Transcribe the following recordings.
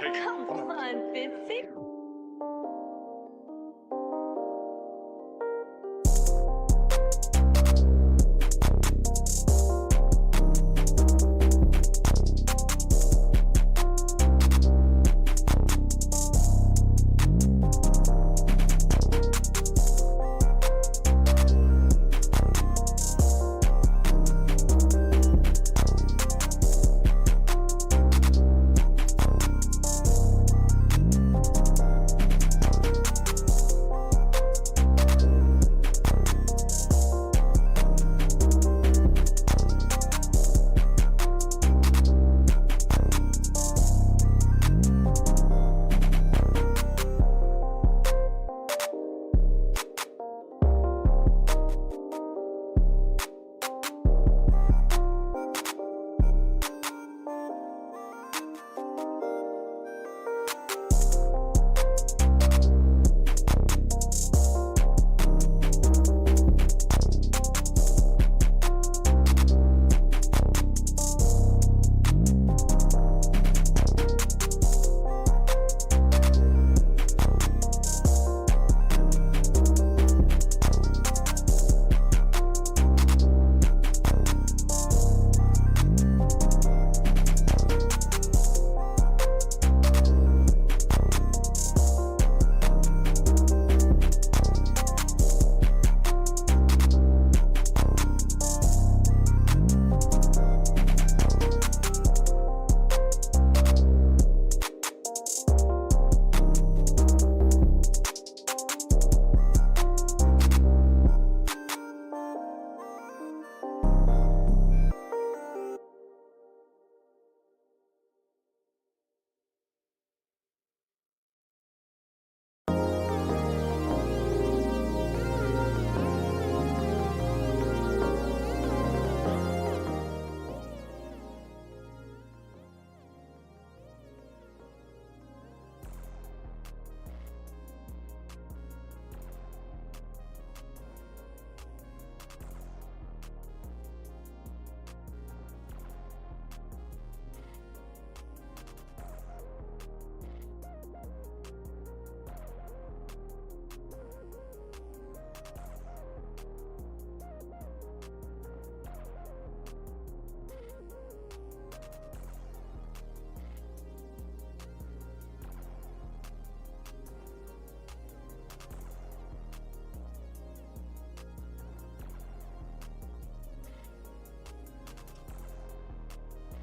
Come on, Bitsy.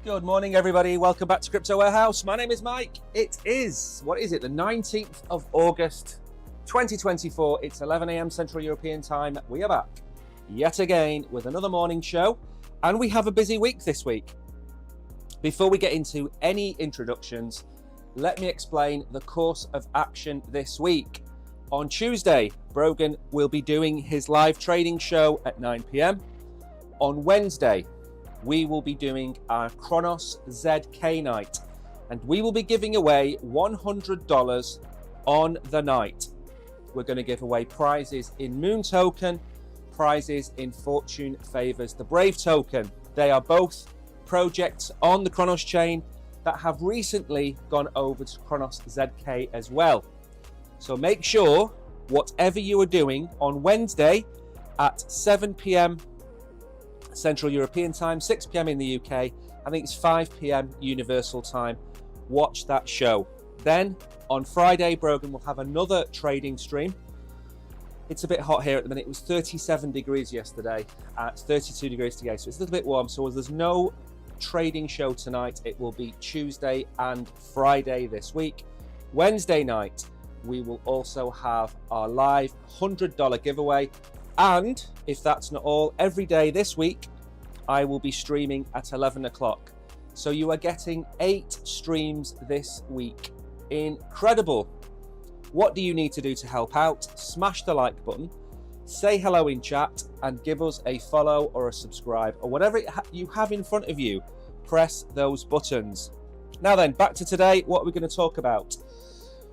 Good morning, everybody. Welcome back to Crypto Warehouse. My name is Mike. It is, what is it, the 19th of August, 2024. It's 11 a.m. Central European Time. We are back yet again with another morning show, and we have a busy week this week. Before we get into any introductions, let me explain the course of action this week. On Tuesday, Brogan will be doing his live trading show at 9 p.m. On Wednesday, we will be doing our Kronos ZK night, and we will be giving away $100 on the night. We're going to give away prizes in Moon token, prizes in Fortune Favors the Brave token. They are both projects on the Kronos chain that have recently gone over to Kronos ZK as well. So make sure, whatever you are doing on Wednesday at 7 p.m. Central European Time, 6 p.m. in the UK, I think it's 5 p.m. Universal Time, watch that show. Then on Friday, Brogan will have another trading stream. It's a bit hot here at the minute. It was 37 degrees yesterday, it's 32 degrees today, so it's a little bit warm. So there's no trading show tonight. It will be Tuesday and Friday this week. Wednesday night, we will also have our live $100 giveaway. And if that's not all, every day this week, I will be streaming at 11 o'clock. So you are getting 8 streams this week. Incredible. What do you need to do to help out? Smash the like button, say hello in chat, and give us a follow or a subscribe, or whatever you have in front of you. Press those buttons. Now then, back to today. What are we going to talk about?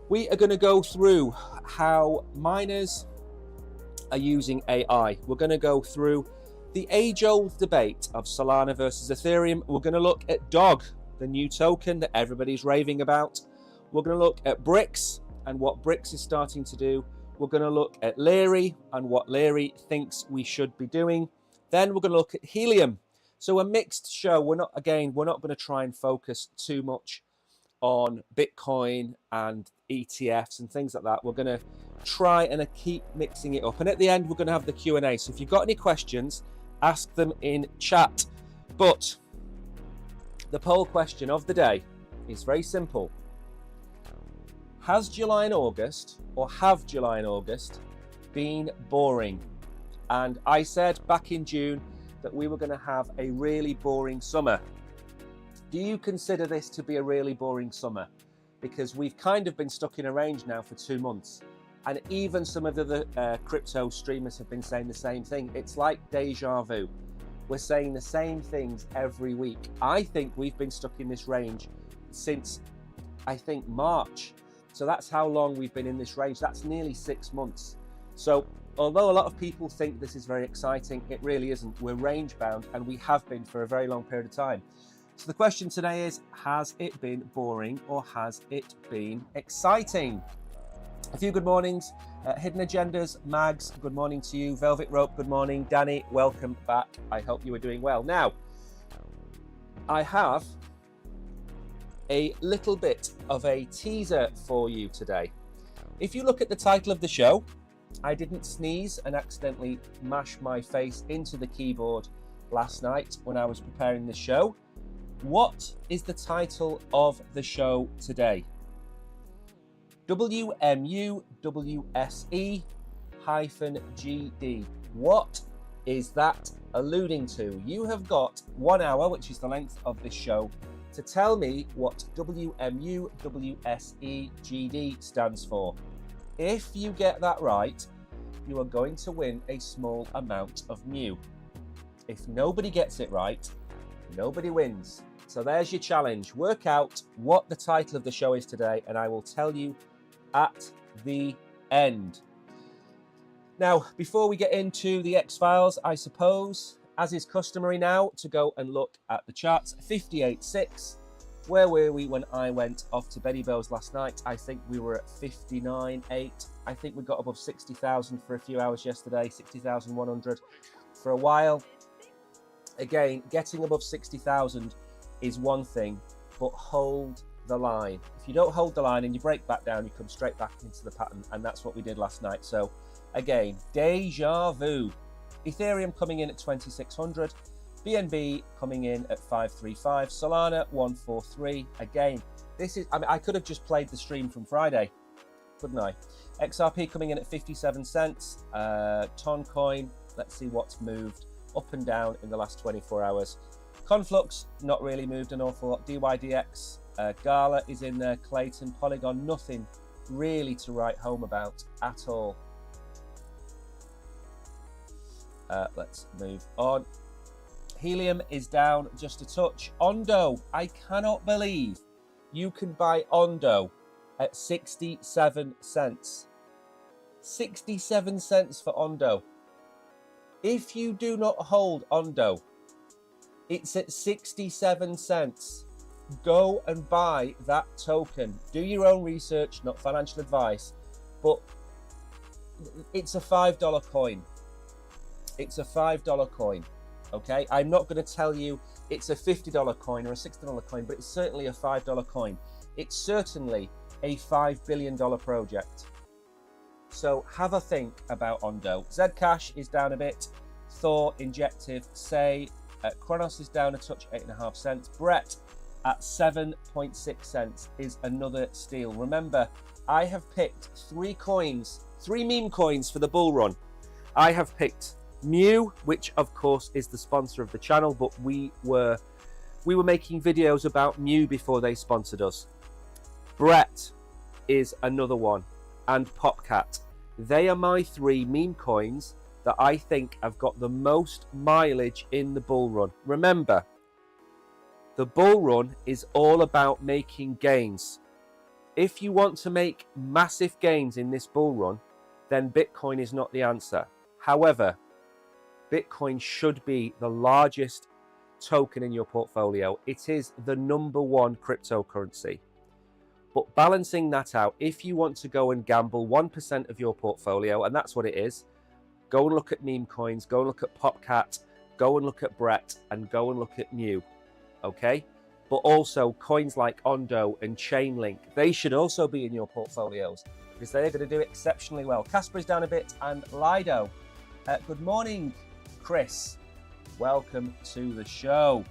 We are going to go through how miners are using AI. We're going to go through the age-old debate of Solana versus Ethereum. We're going to look at DOG, the new token that everybody's raving about. We're going to look at BRICS and what BRICS is starting to do. We're going to look at Leary and what Leary thinks we should be doing. Then we're going to look at helium. So a mixed show. We're not going to try and focus too much on Bitcoin and ETFs and things like that. We're going to try and keep mixing it up. And at the end, we're going to have the Q&A. So if you've got any questions, ask them in chat. But the poll question of the day is very simple. Has July and August, or have July and August, been boring? And I said back in June that we were going to have a really boring summer. Do you consider this to be a really boring summer? Because we've kind of been stuck in a range now for 2 months. And even some of the other crypto streamers have been saying the same thing. It's like deja vu. We're saying the same things every week. I think we've been stuck in this range since, I think, March. So that's how long we've been in this range. That's nearly 6 months. So although a lot of people think this is very exciting, it really isn't. We're range bound, and we have been for a very long period of time. So the question today is, has it been boring or has it been exciting? A few good mornings. Hidden Agendas, Mags, good morning to you. Velvet Rope, good morning. Danny, welcome back. I hope you are doing well. Now, I have a little bit of a teaser for you today. If you look at the title of the show, I didn't sneeze and accidentally mash my face into the keyboard last night when I was preparing the show. What is the title of the show today? WMUWSE-GD. What is that alluding to? You have got 1 hour, which is the length of this show, to tell me what WMUWSE-GD stands for. If you get that right, you are going to win a small amount of mu. If nobody gets it right, nobody wins. So there's your challenge. Work out what the title of the show is today, and I will tell you at the end. Now, before we get into the X-Files, I suppose, as is customary now, to go and look at the charts. 58.6. Where were we when I went off to Betty Bell's last night? I think we were at 59.8. I think we got above 60,000 for a few hours yesterday, 60,100 for a while. Again, getting above 60,000 is one thing, but hold the line. If you don't hold the line and you break back down, you come straight back into the pattern, and that's what we did last night. So again, deja vu. Ethereum coming in at 2,600, BNB coming in at 535, Solana 143. Again, this is, I could have just played the stream from Friday, couldn't I? XRP coming in at 57 cents, Toncoin, let's see what's moved up and down in the last 24 hours. Conflux, not really moved an awful lot. DYDX, Gala is in there. Clayton, Polygon, nothing really to write home about at all. Let's move on. Helium is down just a touch. Ondo, I cannot believe you can buy Ondo at 67 cents. 67 cents for Ondo. If you do not hold Ondo, it's at 67 cents. Go and buy that token. Do your own research, not financial advice, but it's a $5 coin. It's a $5 coin, okay? I'm not going to tell you it's a $50 coin or a $60 coin, but it's certainly a $5 coin. It's certainly a $5 billion project. So have a think about Ondo. Zcash is down a bit. Thor, Injective, Say, Kronos is down a touch, 8.5 cents. Brett at 7.6 cents is another steal. Remember, I have picked 3 meme coins for the bull run. I have picked Mu, which of course is the sponsor of the channel, but we were making videos about Mu before they sponsored us. Brett is another one, and Popcat. They are my 3 meme coins that I think have got the most mileage in the bull run. Remember, the bull run is all about making gains. If you want to make massive gains in this bull run, then Bitcoin is not the answer. However, Bitcoin should be the largest token in your portfolio. It is the #1 cryptocurrency. But balancing that out, if you want to go and gamble 1% of your portfolio, and that's what it is, go and look at meme coins, go and look at Popcat, go and look at Brett, and go and look at Mew, okay? But also coins like Ondo and Chainlink, they should also be in your portfolios because they're going to do exceptionally well. Casper is down a bit, and Lido. Good morning, Chris. Welcome to the show.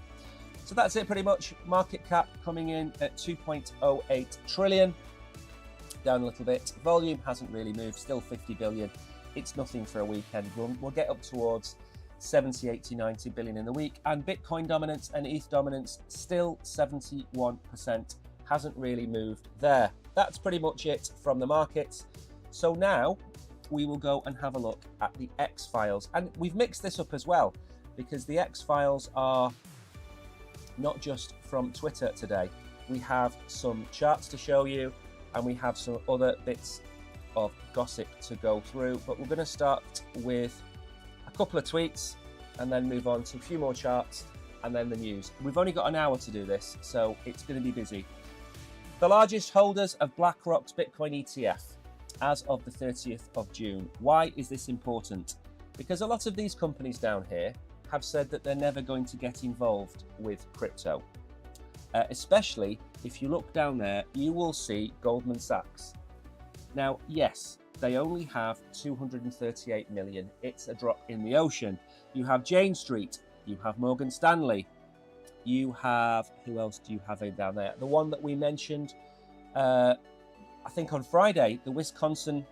So that's it pretty much. Market cap coming in at 2.08 trillion. Down a little bit. Volume hasn't really moved, still 50 billion. It's nothing for a weekend. We'll get up towards 70, 80, 90 billion in the week. And Bitcoin dominance and ETH dominance still 71%. Hasn't really moved there. That's pretty much it from the markets. So now we will go and have a look at the X files. And we've mixed this up as well because the X files are not just from Twitter today. We have some charts to show you and we have some other bits of gossip to go through, but we're going to start with a couple of tweets and then move on to a few more charts and then the news. We've only got an hour to do this, so it's going to be busy. The largest holders of BlackRock's Bitcoin ETF as of the 30th of June. Why is this important? Because a lot of these companies down here have said that they're never going to get involved with crypto. Especially if you look down there, you will see Goldman Sachs. Now, yes, they only have 238 million. It's a drop in the ocean. You have Jane Street, you have Morgan Stanley, you have, who else do you have in down there? The one that we mentioned, I think on Friday, the Wisconsin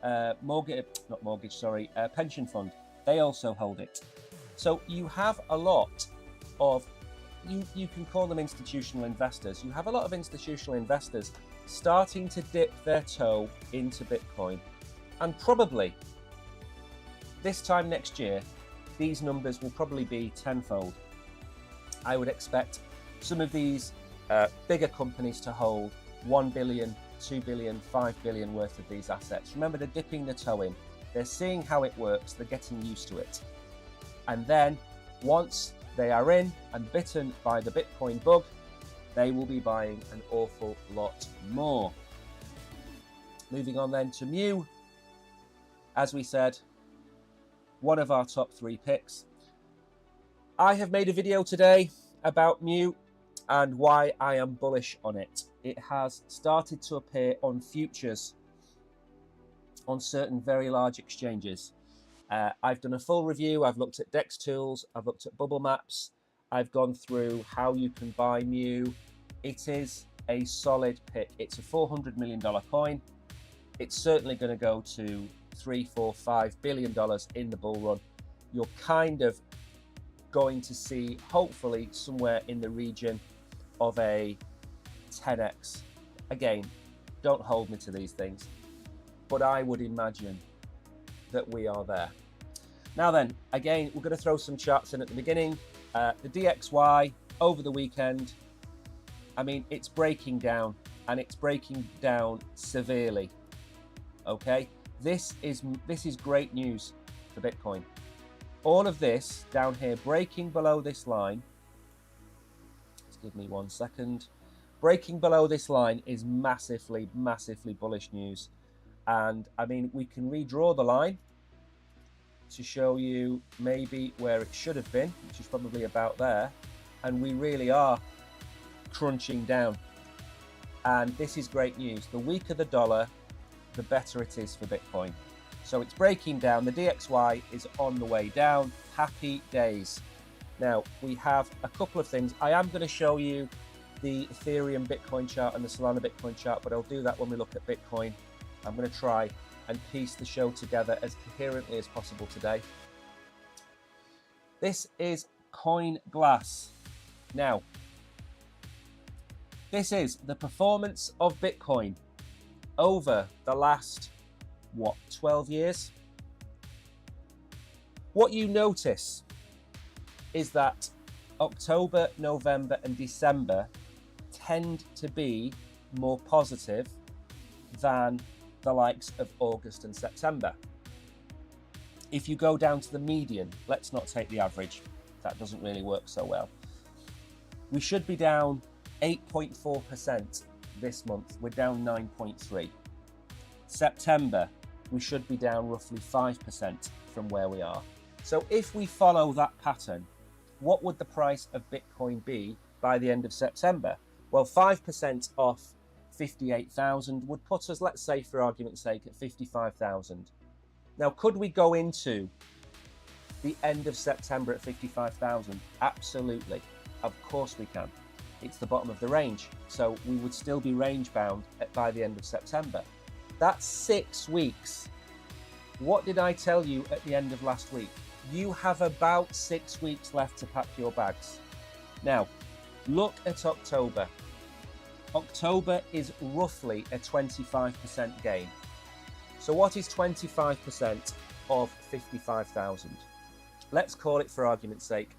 pension fund. They also hold it. So you have a lot of, you can call them institutional investors. You have a lot of institutional investors starting to dip their toe into Bitcoin. And probably this time next year, these numbers will probably be tenfold. I would expect some of these bigger companies to hold 1 billion, 2 billion, 5 billion worth of these assets. Remember, they're dipping their toe in. They're seeing how it works. They're getting used to it. And then once they are in and bitten by the Bitcoin bug, they will be buying an awful lot more. Moving on then to Mew. As we said, one of our top 3 picks. I have made a video today about Mew and why I am bullish on it. It has started to appear on futures on certain very large exchanges. I've done a full review. I've looked at DEX tools. I've looked at bubble maps. I've gone through how you can buy Mew. It is a solid pick. It's a $400 million coin. It's certainly going to go to $3, $4, $5 billion in the bull run. You're kind of going to see, hopefully, somewhere in the region of a 10x. Again, don't hold me to these things, but I would imagine that we are there. Now then, again, we're going to throw some charts in at the beginning. The DXY over the weekend, I mean, it's breaking down, and it's breaking down severely. Okay, this is great news for Bitcoin. All of this down here breaking below this line. Just give me 1 second. Breaking below this line is massively, massively bullish news. And I mean, we can redraw the line to show you maybe where it should have been, which is probably about there. And we really are crunching down. And this is great news. The weaker the dollar, the better it is for Bitcoin. So it's breaking down. The DXY is on the way down. Happy days. Now, we have a couple of things. I am going to show you the Ethereum Bitcoin chart and the Solana Bitcoin chart, but I'll do that when we look at Bitcoin. I'm going to try and piece the show together as coherently as possible today. This is CoinGlass. Now, this is the performance of Bitcoin over the last, 12 years? What you notice is that October, November, and December tend to be more positive than the likes of August and September. If you go down to the median, let's not take the average, that doesn't really work so well. We should be down 8.4% this month, we're down 9.3. September, we should be down roughly 5% from where we are. So if we follow that pattern, what would the price of Bitcoin be by the end of September? Well, 5% off 58,000 would put us, let's say for argument's sake, at 55,000. Now, could we go into the end of September at 55,000? Absolutely. Of course we can. It's the bottom of the range. So we would still be range bound by the end of September. That's 6 weeks. What did I tell you at the end of last week? You have about 6 weeks left to pack your bags. Now, look at October. October is roughly a 25% gain. So what is 25% of 55,000? Let's call it, for argument's sake,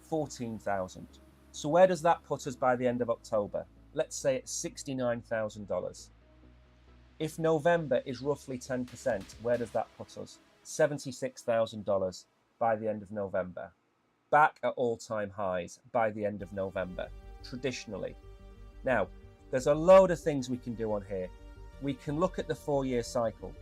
14,000. So where does that put us by the end of October? Let's say it's $69,000. If November is roughly 10%, where does that put us? $76,000 by the end of November. Back at all-time highs by the end of November, traditionally. Now, there's a load of things we can do on here. We can look at the 4-year cycle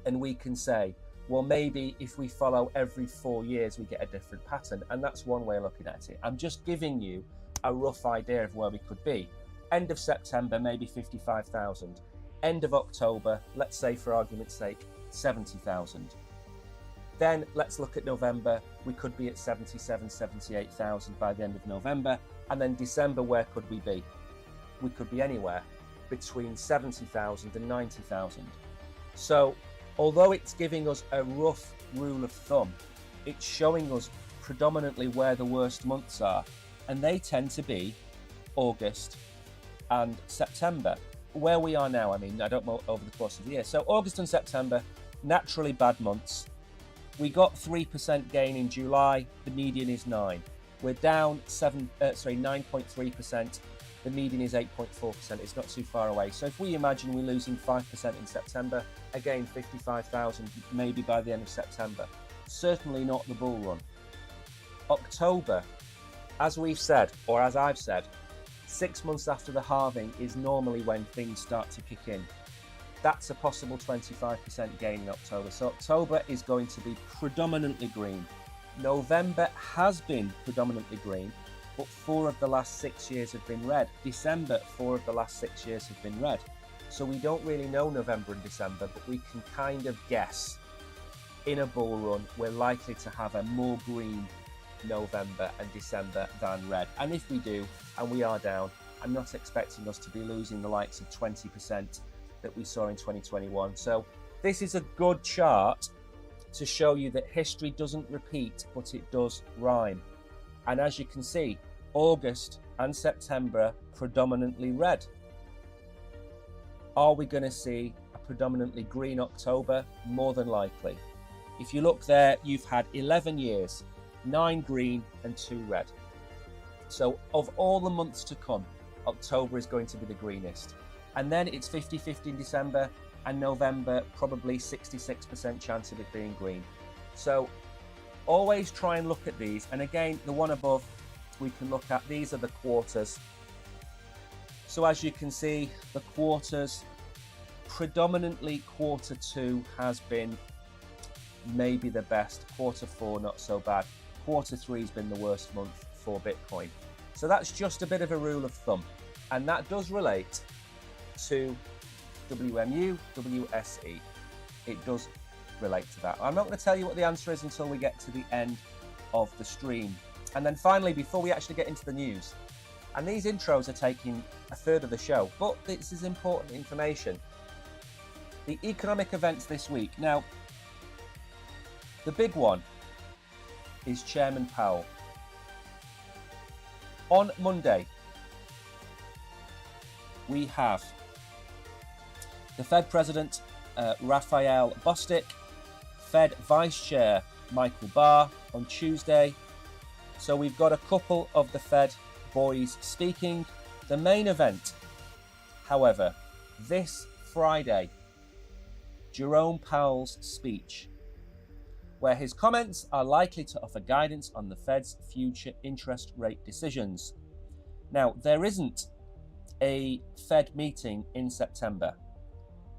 and we can say, well, maybe if we follow every 4 years, we get a different pattern. And that's one way of looking at it. I'm just giving you a rough idea of where we could be. End of September, maybe 55,000. End of October, let's say for argument's sake, 70,000. Then let's look at November. We could be at 77, 78,000 by the end of November. And then December, where could we be? We could be anywhere between 70,000 and 90,000. So although it's giving us a rough rule of thumb, it's showing us predominantly where the worst months are. And they tend to be August and September. Where we are now, I mean, I don't know over the course of the year. So August and September, naturally bad months. We got 3% gain in July. The median is 9. We're down 9.3%. The median is 8.4%. It's not too far away. So if we imagine we're losing 5% in September, again, 55,000 maybe by the end of September. Certainly not the bull run. October, as we've said, or as I've said, 6 months after the halving is normally when things start to kick in. That's a possible 25% gain in October. So October is going to be predominantly green. November has been predominantly green, but 4 of the last 6 years have been red. December, 4 of the last 6 years have been red. So we don't really know November and December, but we can kind of guess in a bull run, we're likely to have a more green November and December than red. And if we do, and we are down, I'm not expecting us to be losing the likes of 20% that we saw in 2021. So this is a good chart to show you that history doesn't repeat, but it does rhyme. And as you can see, August and September predominantly red. Are we going to see a predominantly green October? More than likely. If you look there, you've had 11 years, 9 green and 2 red. So of all the months to come, October is going to be the greenest. And then it's 50-50 in December, and November probably 66% chance of it being green. So always try and look at these. And again, the one above, we can look at, these are the quarters. So as you can see, the quarters, predominantly quarter 2 has been maybe the best. Quarter 4, not so bad. Quarter 3 has been the worst month for Bitcoin. So that's just a bit of a rule of thumb. And that does relate to WMU, WSE. It does relate to that. I'm not going to tell you what the answer is until we get to the end of the stream. And then finally, before we actually get into the news, and these intros are taking a third of the show, but this is important information. The economic events this week. Now, the big one is Chairman Powell. On Monday, we have the Fed President, Raphael Bostic, Fed Vice Chair, Michael Barr, on Tuesday. So we've got a couple of the Fed boys speaking. The main event, however, this Friday, Jerome Powell's speech, where his comments are likely to offer guidance on the Fed's future interest rate decisions. Now, there isn't a Fed meeting in September,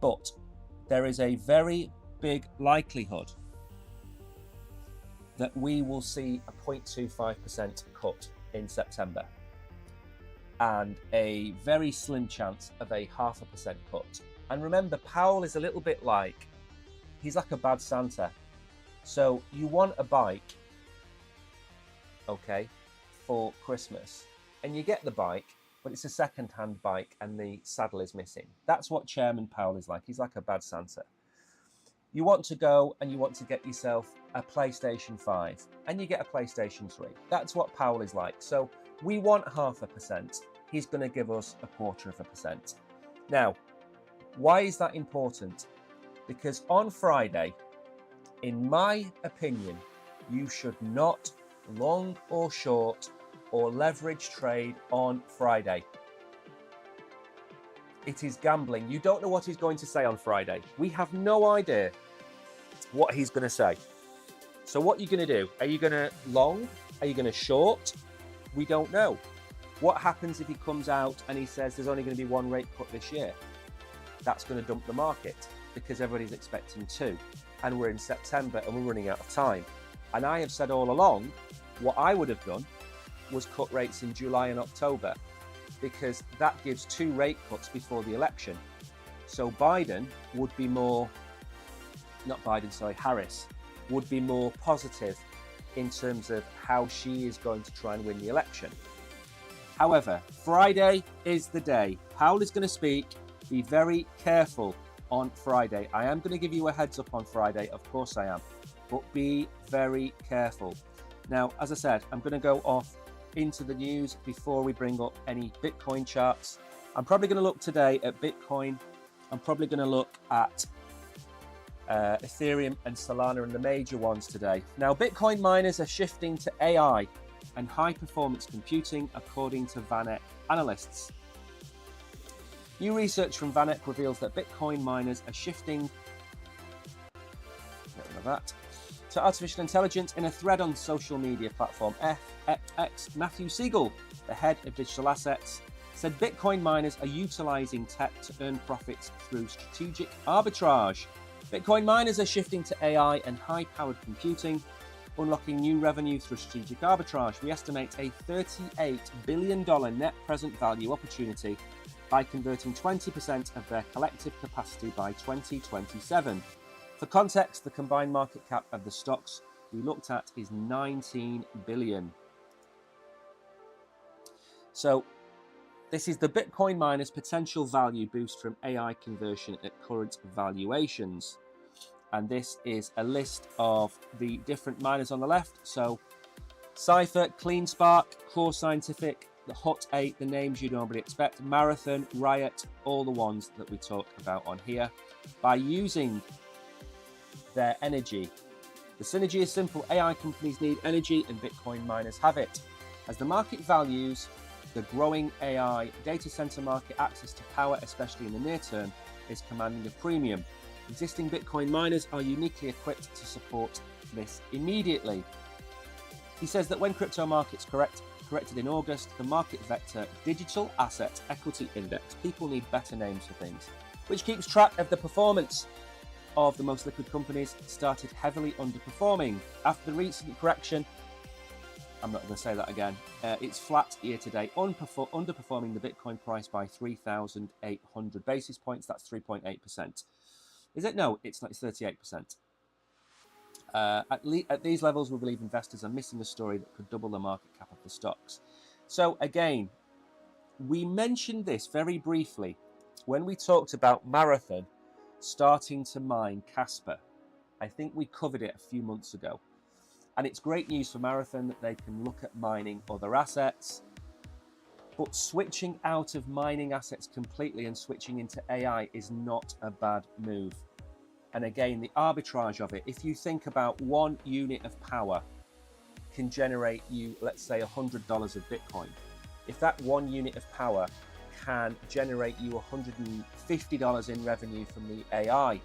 but there is a very big likelihood that we will see a 0.25% cut in September and a very slim chance of a 0.5% cut. And remember, Powell is a little bit like, he's like a bad Santa. So you want a bike, okay, for Christmas, and you get the bike, but it's a second-hand bike and the saddle is missing. That's what Chairman Powell is like. He's like a bad Santa. You want to go and you want to get yourself a PlayStation 5 and you get a PlayStation 3. That's what Powell is like. So we want 0.5%. He's going to give us 0.25%. Now, why is that important? Because on Friday, in my opinion, you should not long or short or leverage trade on Friday. It is gambling. You don't know what he's going to say on Friday. We have no idea what he's going to say. So what are you going to do? Are you going to long? Are you going to short? We don't know. What happens if he comes out and he says there's only going to be one rate cut this year? That's going to dump the market because everybody's expecting two. And we're in September and we're running out of time. And I have said all along, what I would have done was cut rates in July and October, because that gives two rate cuts before the election. So Biden would be more, Harris would be more positive in terms of how she is going to try and win the election. However, Friday is the day. Powell is going to speak. Be very careful on Friday. I am going to give you a heads up on Friday. Of course I am. But be very careful. Now, as I said, I'm going to go off into the news before we bring up any Bitcoin charts. I'm probably going to look today at Bitcoin. I'm probably going to look at Ethereum and Solana and the major ones today. Now, Bitcoin miners are shifting to AI and high-performance computing, according to VanEck analysts. New research from VanEck reveals that Bitcoin miners are shifting to artificial intelligence. In a thread on social media platform X, Matthew Siegel, the head of digital assets, said Bitcoin miners are utilizing tech to earn profits through strategic arbitrage. Bitcoin miners are shifting to AI and high-powered computing, unlocking new revenue through strategic arbitrage. We estimate a $38 billion net present value opportunity by converting 20% of their collective capacity by 2027. For context, the combined market cap of the stocks we looked at is 19 billion. So this is the Bitcoin miners' potential value boost from AI conversion at current valuations. And this is a list of the different miners on the left. So Cypher, CleanSpark, Core Scientific, the Hut 8, the names you normally expect, Marathon, Riot, all the ones that we talk about on here. By using their energy, the synergy is simple. AI companies need energy and Bitcoin miners have it. As the market values the growing AI data center market, access to power, especially in the near term, is commanding a premium. Existing Bitcoin miners are uniquely equipped to support this immediately. He says that when crypto markets corrected in August, the market vector digital asset equity index, people need better names for things, which keeps track of the performance of the most liquid companies, started heavily underperforming. After the recent correction, I'm not going to say that again, it's flat year to date, underperforming the Bitcoin price by 3,800 basis points. That's 3.8%. Is it? No, it's not. It's 38%. At these levels, we believe investors are missing a story that could double the market cap of the stocks. So again, we mentioned this very briefly when we talked about Marathon starting to mine Casper. I think we covered it a few months ago. And it's great news for Marathon that they can look at mining other assets. But switching out of mining assets completely and switching into AI is not a bad move. And again, the arbitrage of it, if you think about 1 unit of power can generate you, let's say, $100 of Bitcoin. If that 1 unit of power can generate you $150 in revenue from the AI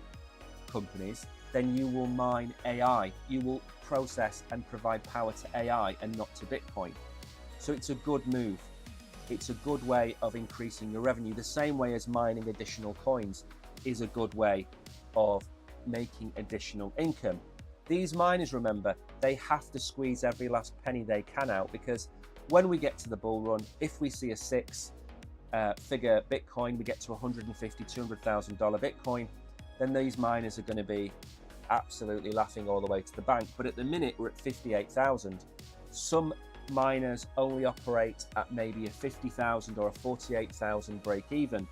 companies, then you will mine AI. You will process and provide power to AI and not to Bitcoin. So it's a good move. It's a good way of increasing your revenue, the same way as mining additional coins is a good way of making additional income. These miners, remember, they have to squeeze every last penny they can out, because when we get to the bull run, if we see a six-figure Bitcoin, we get to $150,000, $200,000 Bitcoin, then these miners are going to be absolutely laughing all the way to the bank. But at the minute, we're at 58,000. Some miners only operate at maybe a 50,000 or a 48,000 break even.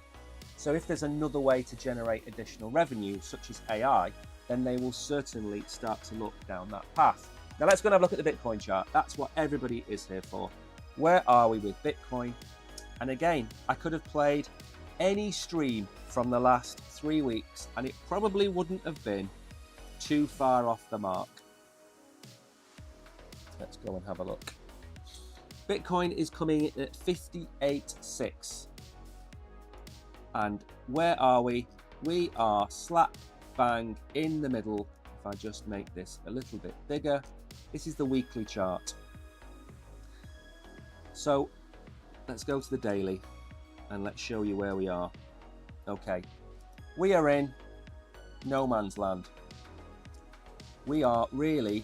So if there's another way to generate additional revenue, such as AI, then they will certainly start to look down that path. Now let's go and have a look at the Bitcoin chart. That's what everybody is here for. Where are we with Bitcoin? And again, I could have played any stream from the last 3 weeks and it probably wouldn't have been too far off the mark. Let's go and have a look. Bitcoin is coming in at 58.6. And where are we? We are slap bang in the middle. If I just make this a little bit bigger, this is the weekly chart. So let's go to the daily and let's show you where we are. Okay, we are in no man's land. We are really,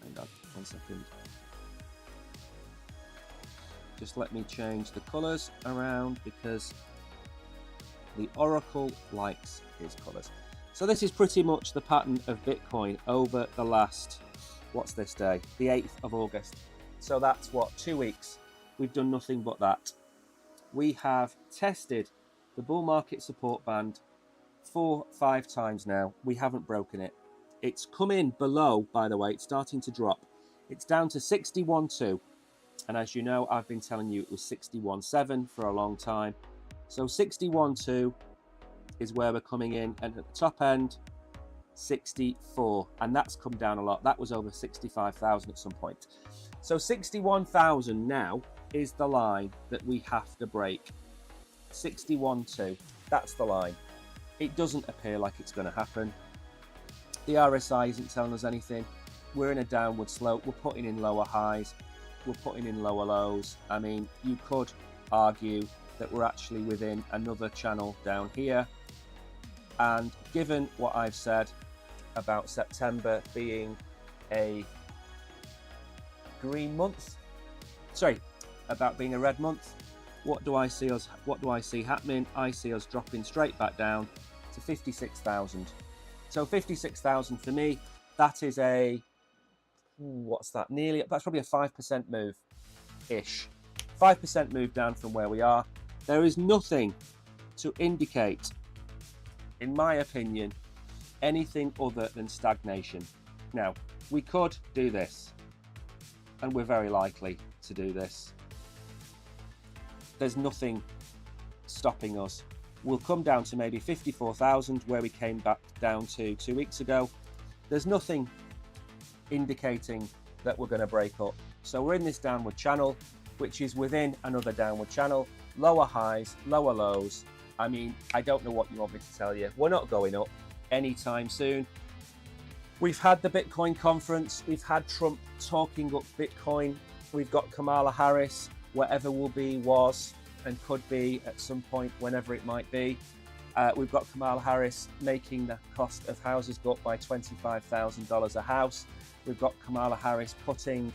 hang on 1 second. Just let me change the colors around because the Oracle likes his colors. So this is pretty much the pattern of Bitcoin over the last, what's this day? The 8th of August. So that's what, 2 weeks. We've done nothing but that. We have tested the bull market support band 4-5 times now. We haven't broken it. It's come in below, by the way, it's starting to drop. It's down to 61.2. And as you know, I've been telling you it was 61.7 for a long time. So 61.2 is where we're coming in, and at the top end, 64, and that's come down a lot. That was over 65,000 at some point. So 61,000 now is the line that we have to break. 61.2, that's the line. It doesn't appear like it's going to happen. The RSI isn't telling us anything. We're in a downward slope. We're putting in lower highs. We're putting in lower lows. I mean, you could argue that we're actually within another channel down here. And given what I've said about September being a green month, sorry, about being a red month, what do I see happening? I see us dropping straight back down to 56,000. So 56,000 for me, that is a, what's that? That's probably a 5% move-ish. 5% move down from where we are. There is nothing to indicate, in my opinion, anything other than stagnation. Now, we could do this, and we're very likely to do this. There's nothing stopping us. We'll come down to maybe 54,000 where we came back down to 2 weeks ago. There's nothing indicating that we're going to break up. So we're in this downward channel, which is within another downward channel. Lower highs, lower lows. I mean, I don't know what you want me to tell you. We're not going up anytime soon. We've had the Bitcoin conference. We've had Trump talking up Bitcoin. We've got Kamala Harris, whatever will be, was, and could be at some point, whenever it might be. We've got Kamala Harris making the cost of houses go up by $25,000 a house. We've got Kamala Harris putting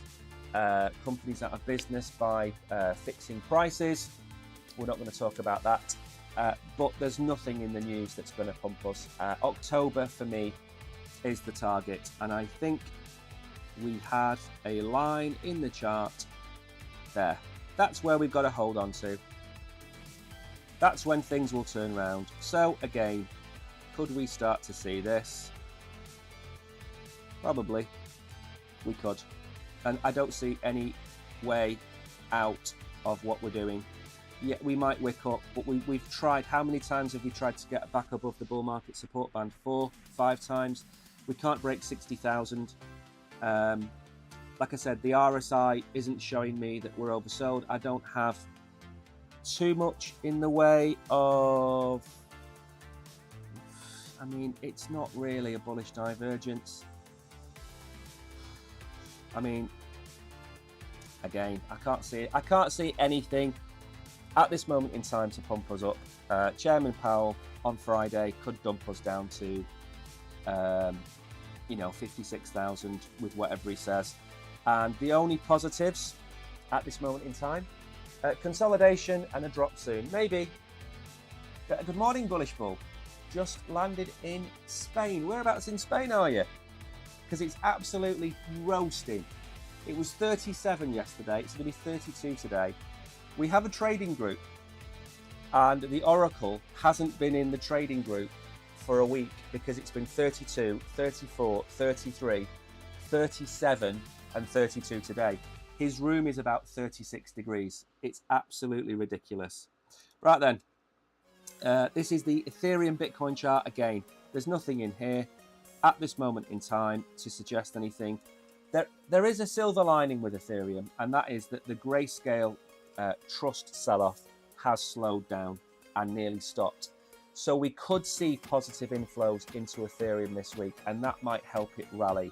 companies out of business by fixing prices. We're not going to talk about that. But there's nothing in the news that's going to pump us. October, for me, is the target. And I think we had a line in the chart there. That's where we've got to hold on to. That's when things will turn around. So again, could we start to see this? Probably. We could. And I don't see any way out of what we're doing. Yeah, we might wick up, but we've tried. How many times have we tried to get back above the bull market support band? 4, 5 times. We can't break 60,000. Like I said, the RSI isn't showing me that we're oversold. I don't have too much in the way of, I mean, it's not really a bullish divergence. I mean, Again, I can't see anything at this moment in time to pump us up. Chairman Powell on Friday could dump us down to 56,000 with whatever he says. And the only positives at this moment in time, consolidation and a drop soon. Maybe. Good morning, Bullish Bull. Just landed in Spain. Whereabouts in Spain are you? Because it's absolutely roasting. It was 37 yesterday. It's going to be 32 today. We have a trading group, and the Oracle hasn't been in the trading group for a week because it's been 32, 34, 33, 37 and 32 today. His room is about 36 degrees. It's absolutely ridiculous. Right then, this is the Ethereum Bitcoin chart again. There's nothing in here at this moment in time to suggest anything. There is a silver lining with Ethereum, and that is that the grayscale trust sell-off has slowed down and nearly stopped. So we could see positive inflows into Ethereum this week, and that might help it rally.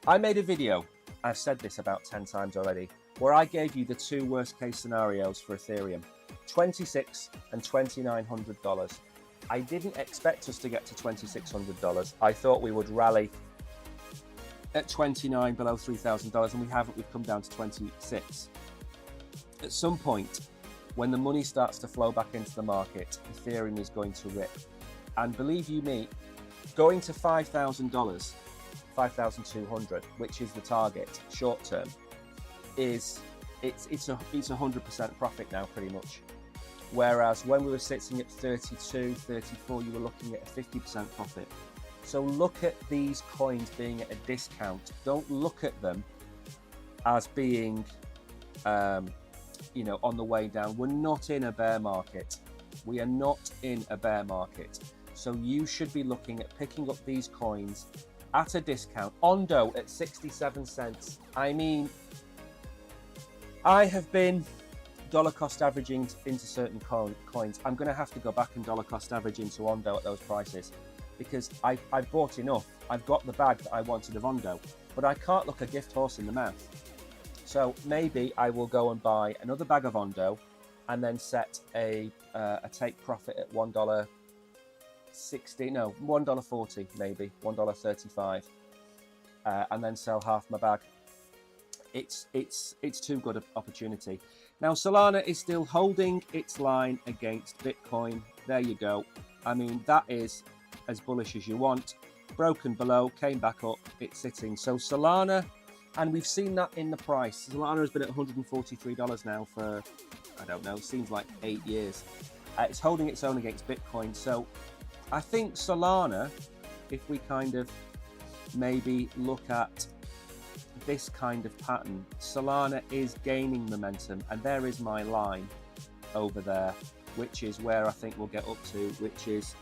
I made a video, I've said this about 10 times already, where I gave you the two worst case scenarios for Ethereum, $2,600 and $2,900. I didn't expect us to get to $2,600. I thought we would rally at 29 below $3,000, and we haven't. We've come down to 26. At some point, when the money starts to flow back into the market, Ethereum is going to rip. And believe you me, going to $5,000, 5,200, which is the target short term, it's a 100% profit now pretty much. Whereas when we were sitting at 32, 34, you were looking at a 50% profit. So look at these coins being at a discount. Don't look at them as being on the way down. We're not in a bear market. We are not in a bear market. So you should be looking at picking up these coins at a discount. Ondo at 67 cents. I mean, I have been dollar cost averaging into certain coins. I'm going to have to go back and dollar cost average into Ondo at those prices, because I've bought enough. I've got the bag that I wanted of Ondo, but I can't look a gift horse in the mouth. So maybe I will go and buy another bag of Ondo and then set a take profit at $1.60, no, $1.40 maybe, $1.35, and then sell half my bag. It's too good an opportunity. Now Solana is still holding its line against Bitcoin. There you go. I mean, that is as bullish as you want. Broken below, came back up, it's sitting. So Solana, and we've seen that in the price. Solana has been at $143 now for, I don't know, seems like 8 years. It's holding its own against Bitcoin. So I think Solana, if we kind of maybe look at this kind of pattern, Solana is gaining momentum, and there is my line over there, which is where I think we'll get up to, which is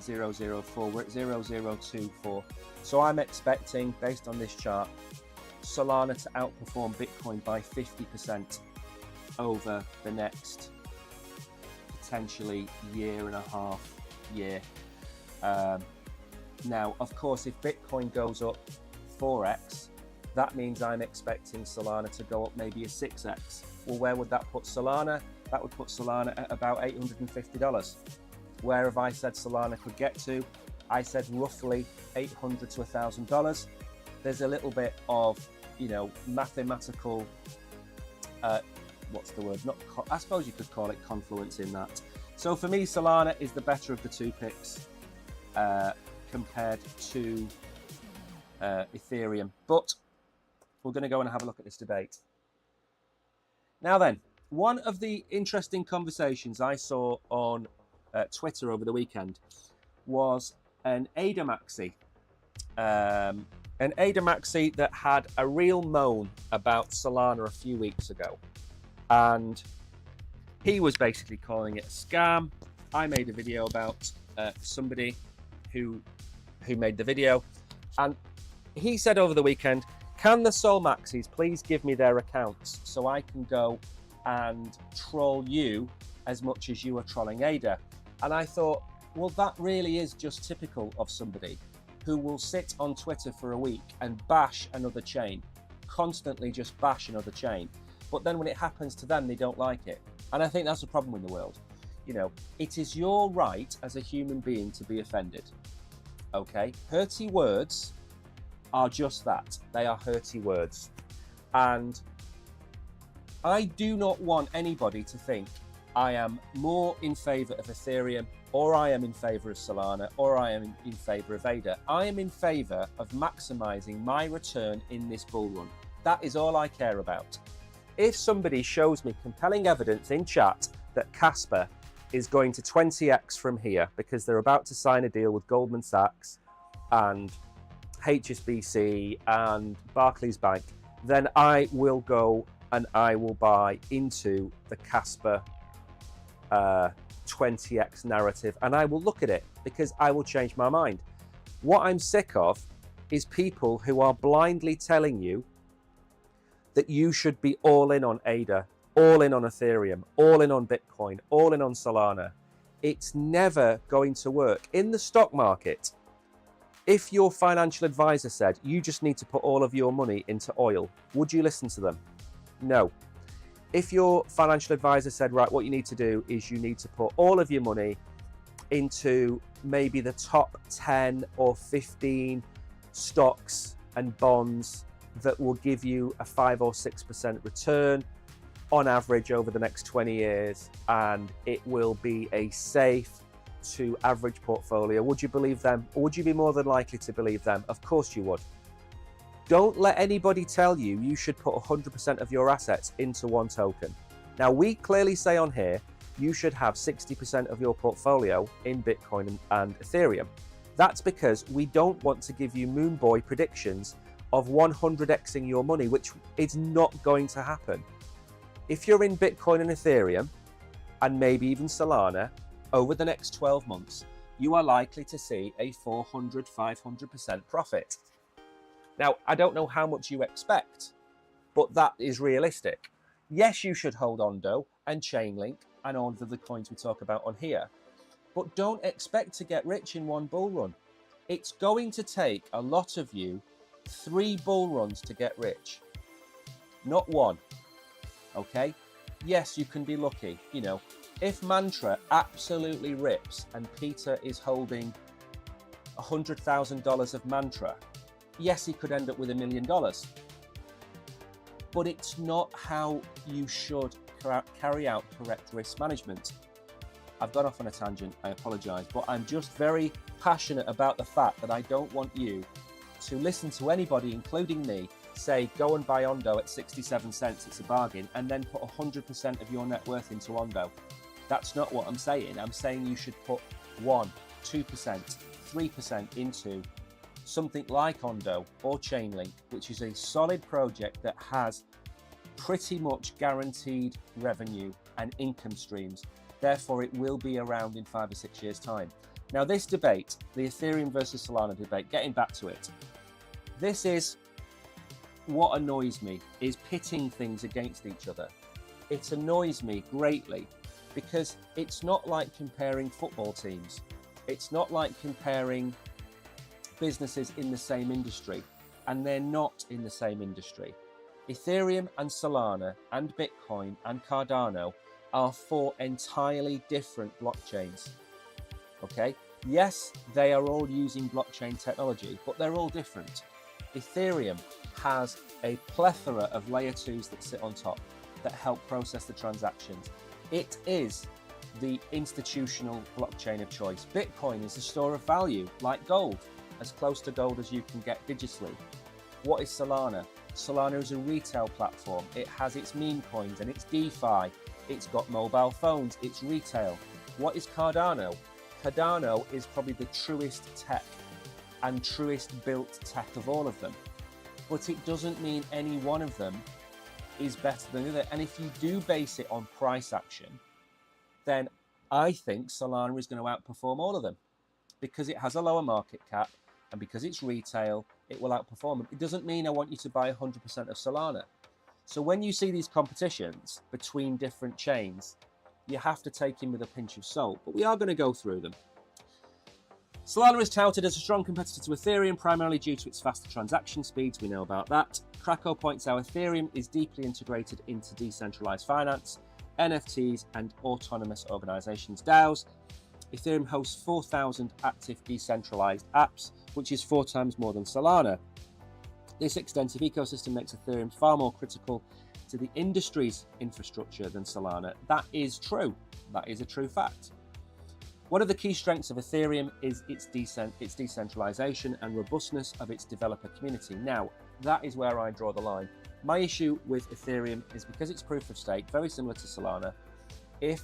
004. We're at 0024. So I'm expecting, based on this chart, Solana to outperform Bitcoin by 50% over the next potentially year and a half. Now, of course, if Bitcoin goes up 4x, that means I'm expecting Solana to go up maybe a 6x. Well, where would that put Solana? That would put Solana at about $850. Where have I said Solana could get to? I said roughly $800 to $1,000. There's a little bit of, mathematical, what's the word? I suppose you could call it confluence in that. So for me, Solana is the better of the two picks compared to Ethereum. But we're going to go and have a look at this debate. Now then, one of the interesting conversations I saw on Twitter over the weekend was an ADA maxi. An ADA maxi that had a real moan about Solana a few weeks ago. And he was basically calling it a scam. I made a video about somebody who made the video. And he said over the weekend, can the Sol Maxis please give me their accounts so I can go and troll you as much as you are trolling ADA? And I thought, well, that really is just typical of somebody who will sit on Twitter for a week and bash another chain, constantly just bash another chain. but then when it happens to them, they don't like it. And I think that's a problem in the world. You know, it is your right as a human being to be offended. Okay? Hurty words are just that. They are hurty words. And I do not want anybody to think I am more in favor of Ethereum, or I am in favor of Solana, or I am in favor of ADA. I am in favor of maximizing my return in this bull run. That is all I care about. If somebody shows me compelling evidence in chat that Casper is going to 20x from here because they're about to sign a deal with Goldman Sachs and HSBC and Barclays Bank, then I will go and I will buy into the Casper 20x narrative, and I will look at it because I will change my mind. What I'm sick of is people who are blindly telling you that you should be all in on ADA, all in on Ethereum, all in on Bitcoin, all in on Solana. It's never going to work. In the stock market, if your financial advisor said you just need to put all of your money into oil, would you listen to them? No. If your financial advisor said, right, what you need to do is you need to put all of your money into maybe the top 10 or 15 stocks and bonds that will give you a 5 or 6% return on average over the next 20 years, and it will be a safe to average portfolio, would you believe them? Or would you be more than likely to believe them? Of course you would. Don't let anybody tell you you should put 100% of your assets into one token. Now, we clearly say on here, you should have 60% of your portfolio in Bitcoin and Ethereum. That's because we don't want to give you moon boy predictions of 100xing your money, which is not going to happen. If you're in Bitcoin and Ethereum, and maybe even Solana, over the next 12 months, you are likely to see a 400, 500% profit. Now, I don't know how much you expect, but that is realistic. Yes, you should hold Ondo and Chainlink and all of the coins we talk about on here, but don't expect to get rich in one bull run. It's going to take a lot of you 3 bull runs to get rich, not one. Okay? Yes, you can be lucky. You know, if Mantra absolutely rips and Peter is holding $100,000 of Mantra, yes, he could end up with $1 million. But it's not how you should carry out correct risk management. I've gone off on a tangent, I apologize, but I'm just very passionate about the fact that I don't want you to listen to anybody, including me, say, go and buy Ondo at 67 cents, it's a bargain, and then put 100% of your net worth into Ondo. That's not what I'm saying. I'm saying you should put 1%, 2%, 3% into something like Ondo or Chainlink, which is a solid project that has pretty much guaranteed revenue and income streams. Therefore, it will be around in 5 or 6 years' time. Now, this debate, the Ethereum versus Solana debate, getting back to it, this is what annoys me, is pitting things against each other. It annoys me greatly because it's not like comparing football teams. It's not like comparing businesses in the same industry, and they're not in the same industry. Ethereum and Solana and Bitcoin and Cardano are 4 entirely different blockchains. Okay? Yes, they are all using blockchain technology, but they're all different. Ethereum has a plethora of layer 2s that sit on top that help process the transactions. It is the institutional blockchain of choice. Bitcoin is a store of value, like gold, as close to gold as you can get digitally. What is Solana? Solana is a retail platform. It has its meme coins and its DeFi. It's got mobile phones, it's retail. What is Cardano? Cardano is probably the truest tech and truest built tech of all of them. But it doesn't mean any one of them is better than the other. And if you do base it on price action, then I think Solana is going to outperform all of them because it has a lower market cap and because it's retail, it will outperform them. It doesn't mean I want you to buy 100% of Solana. So when you see these competitions between different chains, you have to take in with a pinch of salt, but we are going to go through them. Solana is touted as a strong competitor to Ethereum, primarily due to its faster transaction speeds. We know about that. Krakow points out Ethereum is deeply integrated into decentralized finance, NFTs, and autonomous organizations, DAOs. Ethereum hosts 4,000 active decentralized apps, which is 4 times more than Solana. This extensive ecosystem makes Ethereum far more critical to the industry's infrastructure than Solana. That is true. That is a true fact. One of the key strengths of Ethereum is its decentralization and robustness of its developer community. Now, that is where I draw the line. My issue with Ethereum is because it's proof of stake, very similar to Solana. If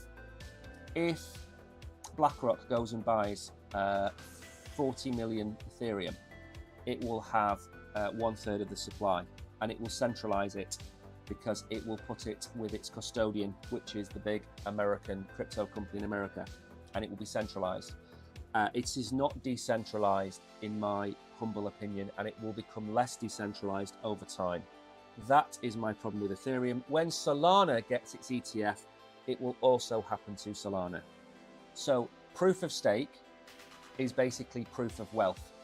BlackRock goes and buys 40 million Ethereum, it will have 1/3 of the supply, and it will centralize it because it will put it with its custodian, which is the big American crypto company in America, and it will be centralized. It is not decentralized, in my humble opinion, and it will become less decentralized over time. That is my problem with Ethereum. When Solana gets its ETF, it will also happen to Solana. So proof of stake is basically proof of wealth.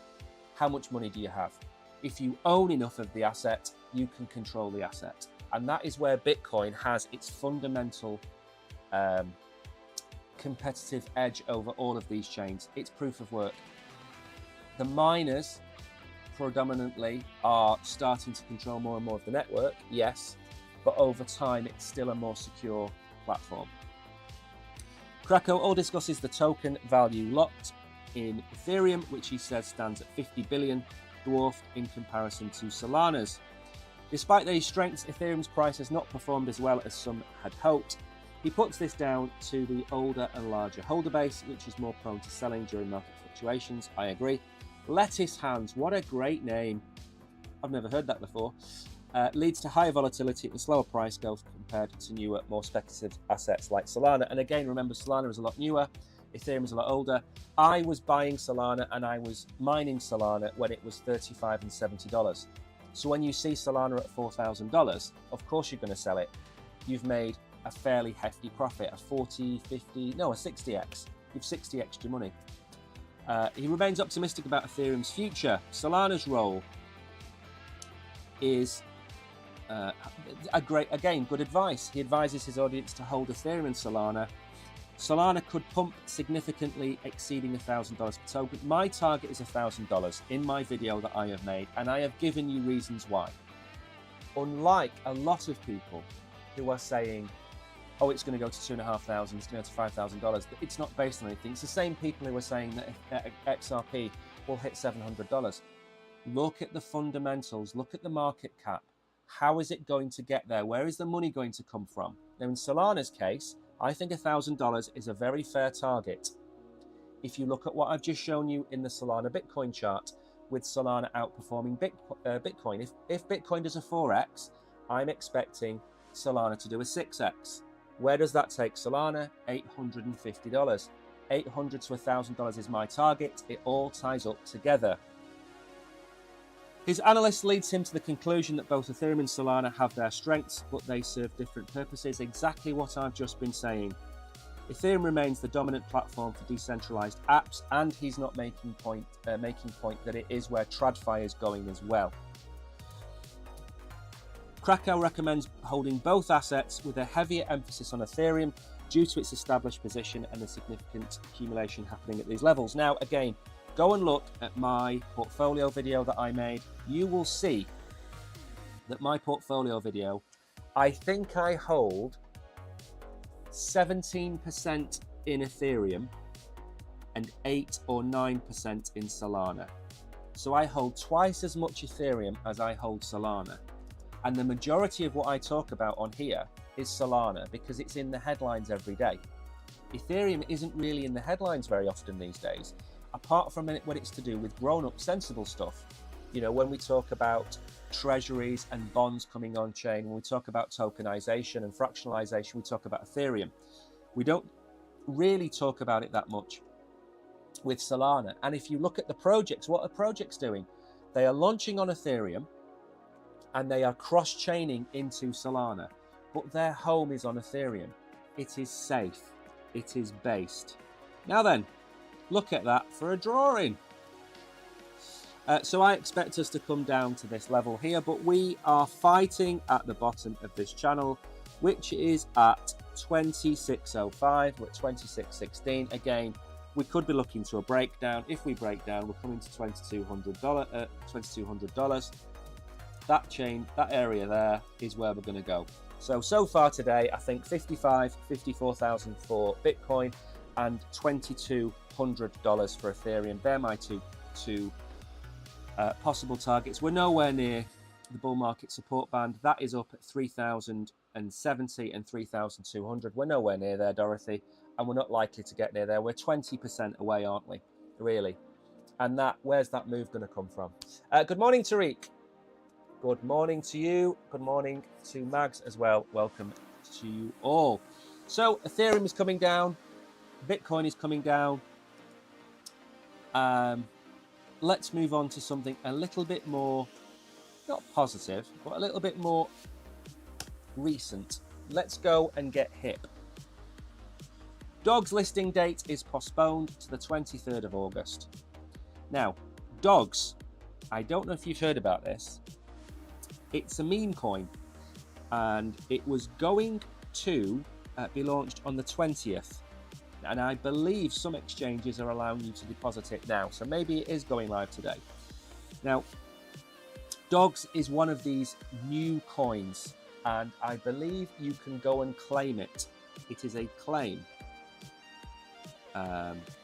How much money do you have? If you own enough of the asset, you can control the asset. And that is where Bitcoin has its fundamental competitive edge over all of these chains. It's proof of work. The miners predominantly are starting to control more and more of the network, yes, but over time it's still a more secure platform. Krakow all discusses the token value locked in Ethereum, which he says stands at 50 billion, dwarfed in comparison to Solana's. Despite these strengths, Ethereum's price has not performed as well as some had hoped. He puts this down to the older and larger holder base, which is more prone to selling during market fluctuations. I agree. Lettuce hands, what a great name. I've never heard that before. Leads to higher volatility and slower price growth compared to newer, more speculative assets like Solana. And again, remember, Solana is a lot newer. Ethereum is a lot older. I was buying Solana and I was mining Solana when it was $35 and $70. So when you see Solana at $4,000, of course you're going to sell it. You've made a fairly hefty profit, a 60x. You've 60x'd your money. He remains optimistic about Ethereum's future. Solana's role is good advice. He advises his audience to hold Ethereum and Solana. Solana could pump significantly, exceeding $1,000 per token. My target is $1,000 in my video that I have made, and I have given you reasons why. Unlike a lot of people who are saying, oh, it's going to go to $2,500, it's going to go to $5,000. It's not based on anything. It's the same people who are saying that XRP will hit $700. Look at the fundamentals. Look at the market cap. How is it going to get there? Where is the money going to come from? Now, in Solana's case, I think $1,000 is a very fair target. If you look at what I've just shown you in the Solana Bitcoin chart, with Solana outperforming Bitcoin. If Bitcoin does a 4x, I'm expecting Solana to do a 6x. Where does that take Solana? $850. $800 to $1,000 is my target. It all ties up together. His analyst leads him to the conclusion that both Ethereum and Solana have their strengths, but they serve different purposes. Exactly what I've just been saying. Ethereum remains the dominant platform for decentralized apps, and he's not making point that it is where TradFi is going as well. Krakow recommends holding both assets with a heavier emphasis on Ethereum due to its established position and the significant accumulation happening at these levels. Now, again, go and look at my portfolio video that I made. You will see that my portfolio video, I think I hold 17% in Ethereum and 8 or 9% in Solana. So I hold twice as much Ethereum as I hold Solana. And the majority of what I talk about on here is Solana because it's in the headlines every day. Ethereum isn't really in the headlines very often these days, apart from when it's to do with grown-up, sensible stuff. You know, when we talk about treasuries and bonds coming on chain, when we talk about tokenization and fractionalization, we talk about Ethereum. We don't really talk about it that much with Solana. And if you look at the projects, what are projects doing? They are launching on Ethereum and they are cross-chaining into Solana, but their home is on Ethereum. It is safe. It is based. Now then, Look at that for a drawing. So I expect us to come down to this level here, but we are fighting at the bottom of this channel, which is at 26.05. We're at 26.16. Again, we could be looking to a breakdown. If we break down, we're coming to $2,200. That area there is where we're going to go. So far today, I think 54,000 for Bitcoin and $2,200 for Ethereum. They're my two possible targets. We're nowhere near the bull market support band. That is up at 3,070 and 3,200. We're nowhere near there, Dorothy, and we're not likely to get near there. We're 20% away, aren't we? Really? And where's that move going to come from? Good morning, Tariq. Good morning to you. Good morning to Mags as well. Welcome to you all. So Ethereum is coming down. Bitcoin is coming down. Let's move on to something a little bit more, not positive, but a little bit more recent. Let's go and get hip. Dogs listing date is postponed to the 23rd of August. Now, Dogs, I don't know if you've heard about this. It's a meme coin, and it was going to be launched on the 20th. And I believe some exchanges are allowing you to deposit it now. So maybe it is going live today. Now, Dogs is one of these new coins, and I believe you can go and claim it. It is a claim.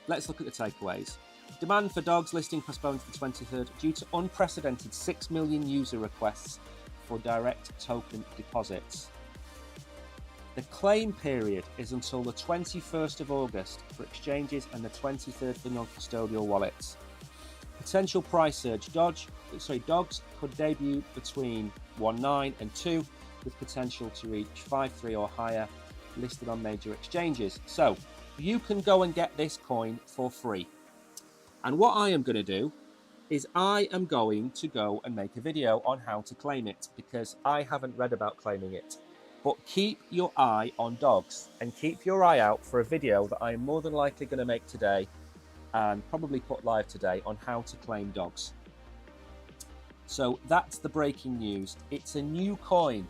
Let's look at the takeaways. Demand for Dogs listing postponed to the 23rd due to unprecedented 6 million user requests for direct token deposits. The claim period is until the 21st of August for exchanges and the 23rd for non-custodial wallets. Potential price surge. Dogs could debut between 1.9 and 2 with potential to reach 5.3 or higher, listed on major exchanges. So you can go and get this coin for free. And what I am going to do is I am going to go and make a video on how to claim it, because I haven't read about claiming it. But keep your eye on Dogs, and keep your eye out for a video that I am more than likely going to make today and probably put live today on how to claim Dogs. So that's the breaking news. It's a new coin.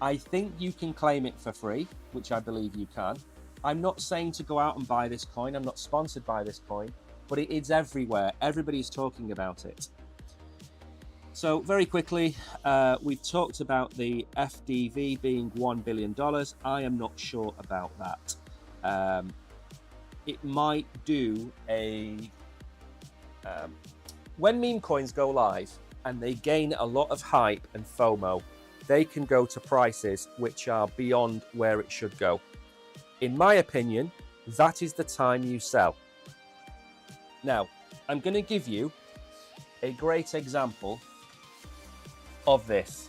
I think you can claim it for free, which I believe you can. I'm not saying to go out and buy this coin. I'm not sponsored by this coin, but it is everywhere. Everybody's talking about it. So very quickly, we've talked about the FDV being $1 billion. I am not sure about that. It might do when meme coins go live and they gain a lot of hype and FOMO, they can go to prices which are beyond where it should go. In my opinion, that is the time you sell. Now, I'm going to give you a great example of this,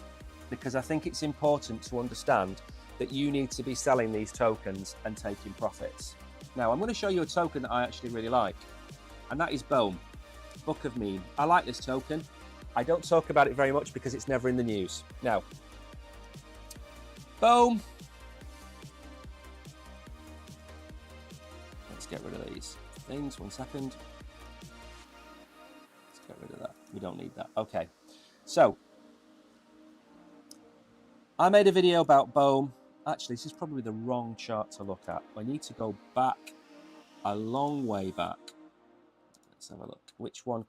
because I think it's important to understand that you need to be selling these tokens and taking profits. Now, I'm going to show you a token that I actually really like, and that is BOEM, Book of Meme. I like this token. I don't talk about it very much because it's never in the news. Now, BOEM. Let's get rid of these things. 1 second. Let's get rid of that. We don't need that. Okay. So, I made a video about BOEM. Actually, this is probably the wrong chart to look at. I need to go back a long way back. Let's have a look. Which one?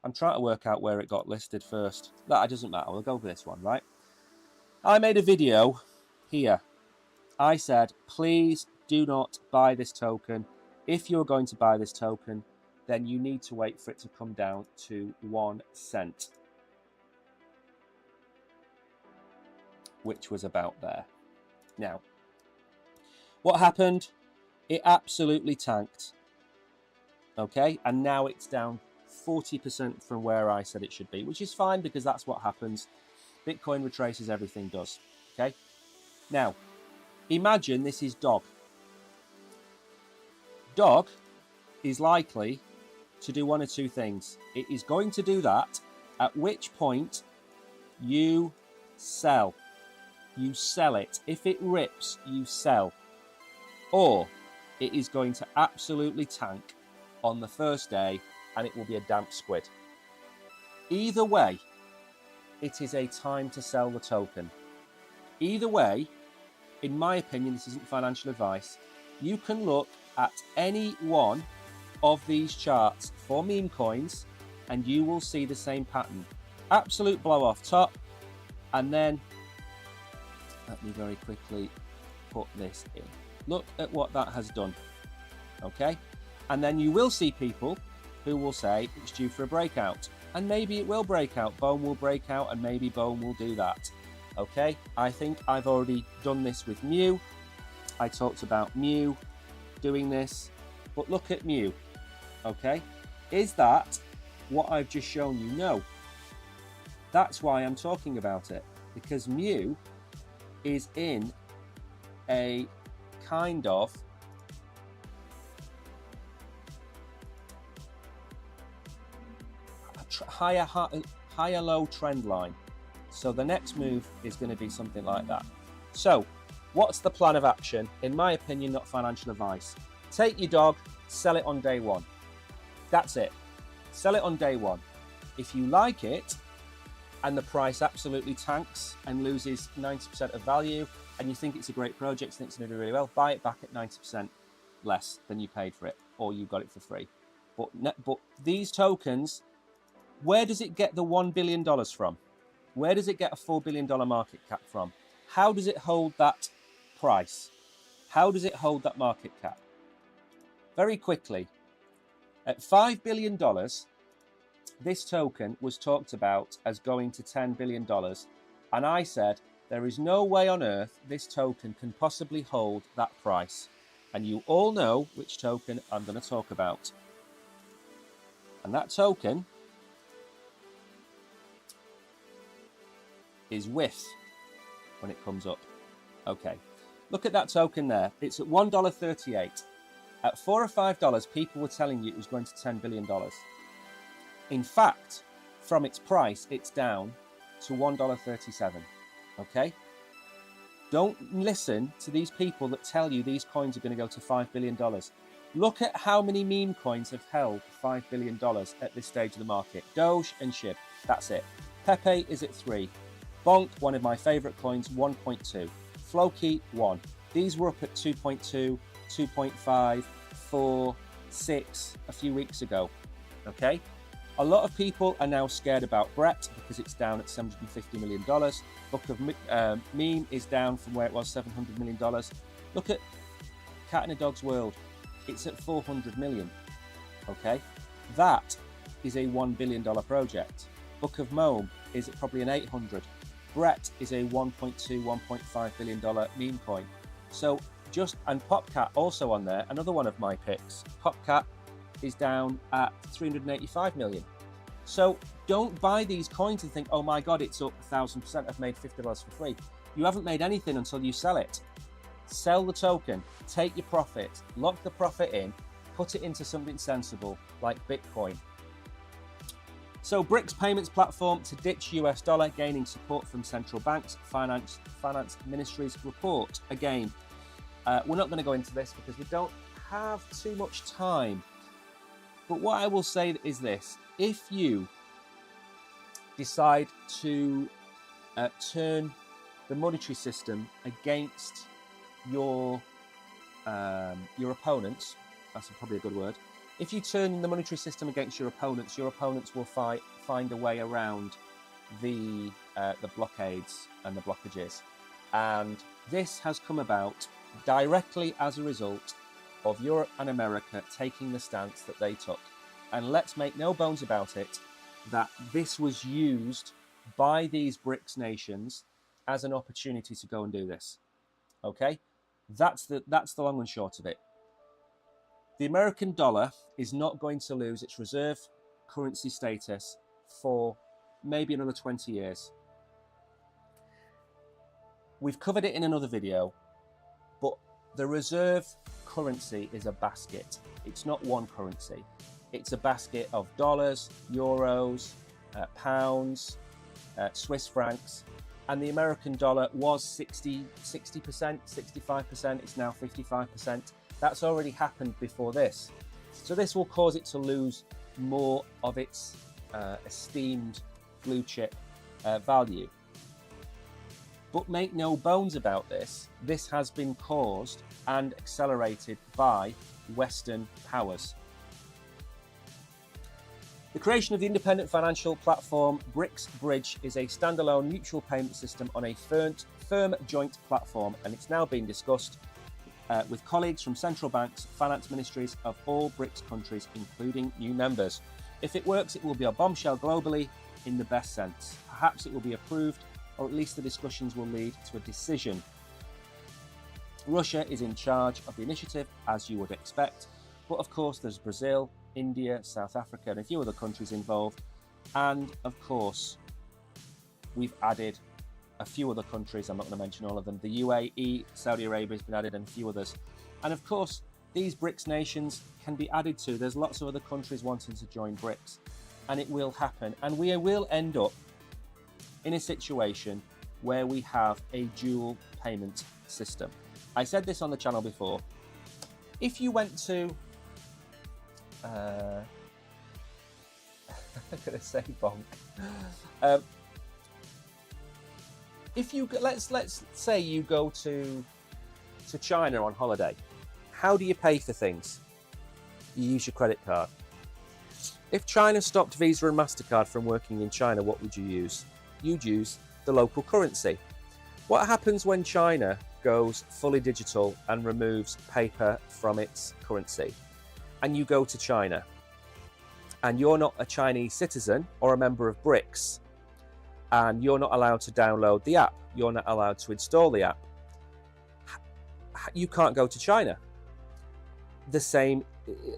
I'm trying to work out where it got listed first. That doesn't matter. We'll go with this one, right? I made a video here. I said, please do not buy this token. If you're going to buy this token, then you need to wait for it to come down to 1 cent. Which was about there. Now, what happened? It absolutely tanked. Okay, and now it's down 40% from where I said it should be, which is fine because that's what happens. Bitcoin retraces, everything does. Okay, now imagine this is Dog. Dog is likely to do one of two things. It is going to do that, at which point you sell. You sell it. If it rips, you sell. Or it is going to absolutely tank on the first day and it will be a damp squid. Either way, it is a time to sell the token. Either way, in my opinion, this isn't financial advice, you can look at any one of these charts for meme coins and you will see the same pattern. Absolute blow off top, and then let me very quickly put this in. Look at what that has done. Okay, and then you will see people who will say it's due for a breakout, and maybe it will break out. Bone will break out, and maybe Bone will do that. Okay, I think I've already done this with Mu. I talked about Mu doing this, but look at Mu. Okay, is that what I've just shown you? No. That's why I'm talking about it, because Mu is in a kind of higher low trend line. So the next move is going to be something like that. So what's the plan of action? In my opinion, not financial advice. Take your dog, sell it on day one. That's it. Sell it on day one. If you like it and the price absolutely tanks and loses 90% of value, and you think it's a great project, think it's going to do really well, buy it back at 90% less than you paid for it, or you got it for free. But these tokens, where does it get the $1 billion from? Where does it get a $4 billion market cap from? How does it hold that price? How does it hold that market cap? Very quickly, at $5 billion, this token was talked about as going to $10 billion. And I said, there is no way on earth this token can possibly hold that price. And you all know which token I'm going to talk about. And that token is WITH when it comes up. Okay, look at that token there. It's at $1.38. At $4 or $5, people were telling you it was going to $10 billion. In fact, from its price, it's down to $1.37. Okay? Don't listen to these people that tell you these coins are going to go to $5 billion. Look at how many meme coins have held $5 billion at this stage of the market. Doge and SHIB, that's it. Pepe is at 3. Bonk, one of my favorite coins, 1.2. Floki, 1. These were up at 2.2, 2.5, 4, 6 a few weeks ago. Okay? A lot of people are now scared about Brett because it's down at $750 million. Book of Meme is down from where it was, $700 million. Look at Cat in a Dog's World. It's at 400 million. Okay? That is a $1 billion project. Book of Mome is at probably an 800. Brett is a $1.2, $1.5 billion meme coin. So and Popcat also on there, another one of my picks. Popcat is down at 385 million. So don't buy these coins and think, oh my God, it's up 1,000%. I've made $50 for free. You haven't made anything until you sell it. Sell the token, take your profit, lock the profit in, put it into something sensible like Bitcoin. So BRICS payments platform to ditch US dollar, gaining support from central banks, finance ministries report. Again, we're not going to go into this because we don't have too much time. But what I will say is this: if you decide to turn the monetary system against your opponents, that's probably a good word. If you turn the monetary system against your opponents will find a way around the blockades and the blockages. And this has come about directly as a result of Europe and America taking the stance that they took. And let's make no bones about it, that this was used by these BRICS nations as an opportunity to go and do this. Okay? That's the long and short of it. The American dollar is not going to lose its reserve currency status for maybe another 20 years. We've covered it in another video, but the reserve currency is a basket. It's not one currency. It's a basket of dollars, euros, pounds, Swiss francs, and the American dollar was 60%, 65%. It's now 55%. That's already happened before this. So this will cause it to lose more of its esteemed blue chip value. But make no bones about this, this has been caused and accelerated by Western powers. The creation of the independent financial platform BRICS Bridge is a standalone mutual payment system on a firm joint platform, and it's now being discussed with colleagues from central banks, finance ministries of all BRICS countries, including new members. If it works, it will be a bombshell globally in the best sense. Perhaps it will be approved, or at least the discussions will lead to a decision. Russia is in charge of the initiative, as you would expect, but of course there's Brazil, India, South Africa, and a few other countries involved. And of course, we've added a few other countries. I'm not going to mention all of them. The UAE, Saudi Arabia has been added, and a few others. And of course, these BRICS nations can be added to. There's lots of other countries wanting to join BRICS, and it will happen. And we will end up in a situation where we have a dual payment system. I said this on the channel before. If you went to I'm going to say bonk. If you let's say you go to China on holiday, how do you pay for things? You use your credit card. If China stopped Visa and MasterCard from working in China, what would you use? You'd use the local currency. What happens when China goes fully digital and removes paper from its currency? And you go to China, and you're not a Chinese citizen or a member of BRICS, and you're not allowed to download the app, you're not allowed to install the app, you can't go to China. The same,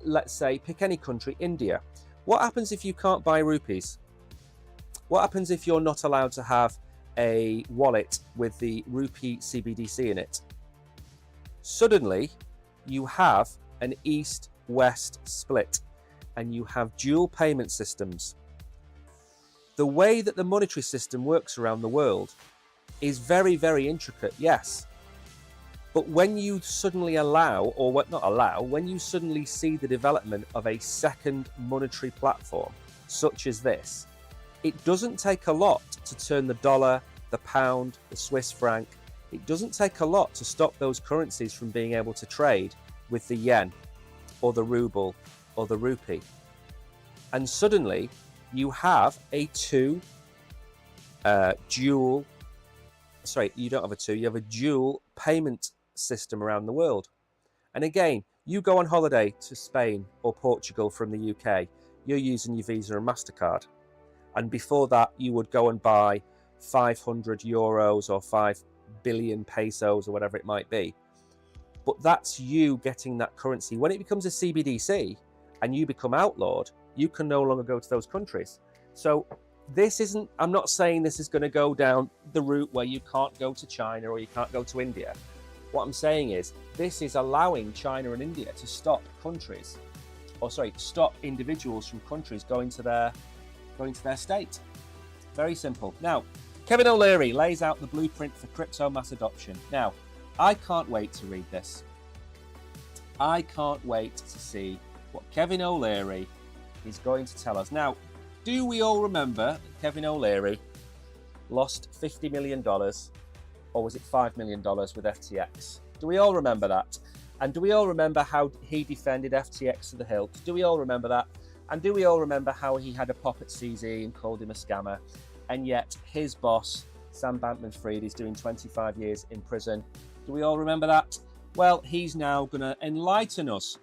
let's say, pick any country, India. What happens if you can't buy rupees? What happens if you're not allowed to have a wallet with the rupee CBDC in it? Suddenly, you have an East-West split, and you have dual payment systems. The way that the monetary system works around the world is very, very intricate, yes. But when you suddenly when you suddenly see the development of a second monetary platform, such as this, it doesn't take a lot to turn the dollar, the pound, the Swiss franc. It doesn't take a lot to stop those currencies from being able to trade with the yen or the ruble or the rupee. And suddenly you have a you have a dual payment system around the world. And again, you go on holiday to Spain or Portugal from the UK, you're using your Visa and MasterCard. And before that, you would go and buy 500 euros or 5 billion pesos or whatever it might be. But that's you getting that currency. When it becomes a CBDC and you become outlawed, you can no longer go to those countries. So this isn't, I'm not saying this is going to go down the route where you can't go to China or you can't go to India. What I'm saying is this is allowing China and India to stop individuals from countries going to their state. Very simple. Now, Kevin O'Leary lays out the blueprint for crypto mass adoption. Now, I can't wait to read this. I can't wait to see what Kevin O'Leary is going to tell us. Now, do we all remember that Kevin O'Leary lost $50 million, or was it $5 million with FTX? Do we all remember that? And do we all remember how he defended FTX to the hilt? Do we all remember that? And do we all remember how he had a pop at CZ and called him a scammer? And yet his boss, Sam Bankman-Fried, is doing 25 years in prison. Do we all remember that? Well, he's now going to enlighten us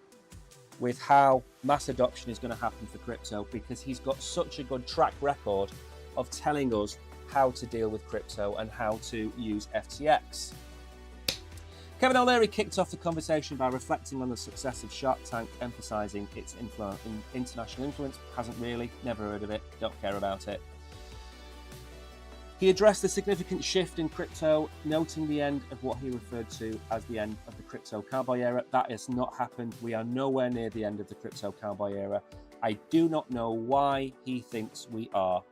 with how mass adoption is going to happen for crypto, because he's got such a good track record of telling us how to deal with crypto and how to use FTX. Kevin O'Leary kicked off the conversation by reflecting on the success of Shark Tank, emphasising its international influence. Hasn't really, never heard of it, don't care about it. He addressed the significant shift in crypto, noting the end of what he referred to as the end of the crypto cowboy era. That has not happened. We are nowhere near the end of the crypto cowboy era. I do not know why he thinks we are.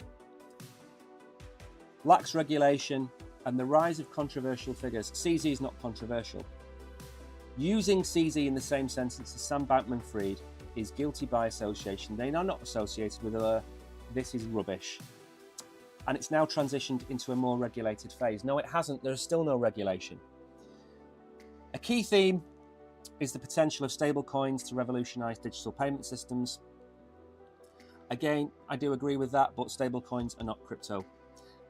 Lax regulation and the rise of controversial figures. CZ is not controversial. Using CZ in the same sentence as Sam Bankman-Fried is guilty by association. They are not associated with other. This is rubbish. And it's now transitioned into a more regulated phase. No, it hasn't. There is still no regulation. A key theme is the potential of stablecoins to revolutionize digital payment systems. Again, I do agree with that, but stablecoins are not crypto.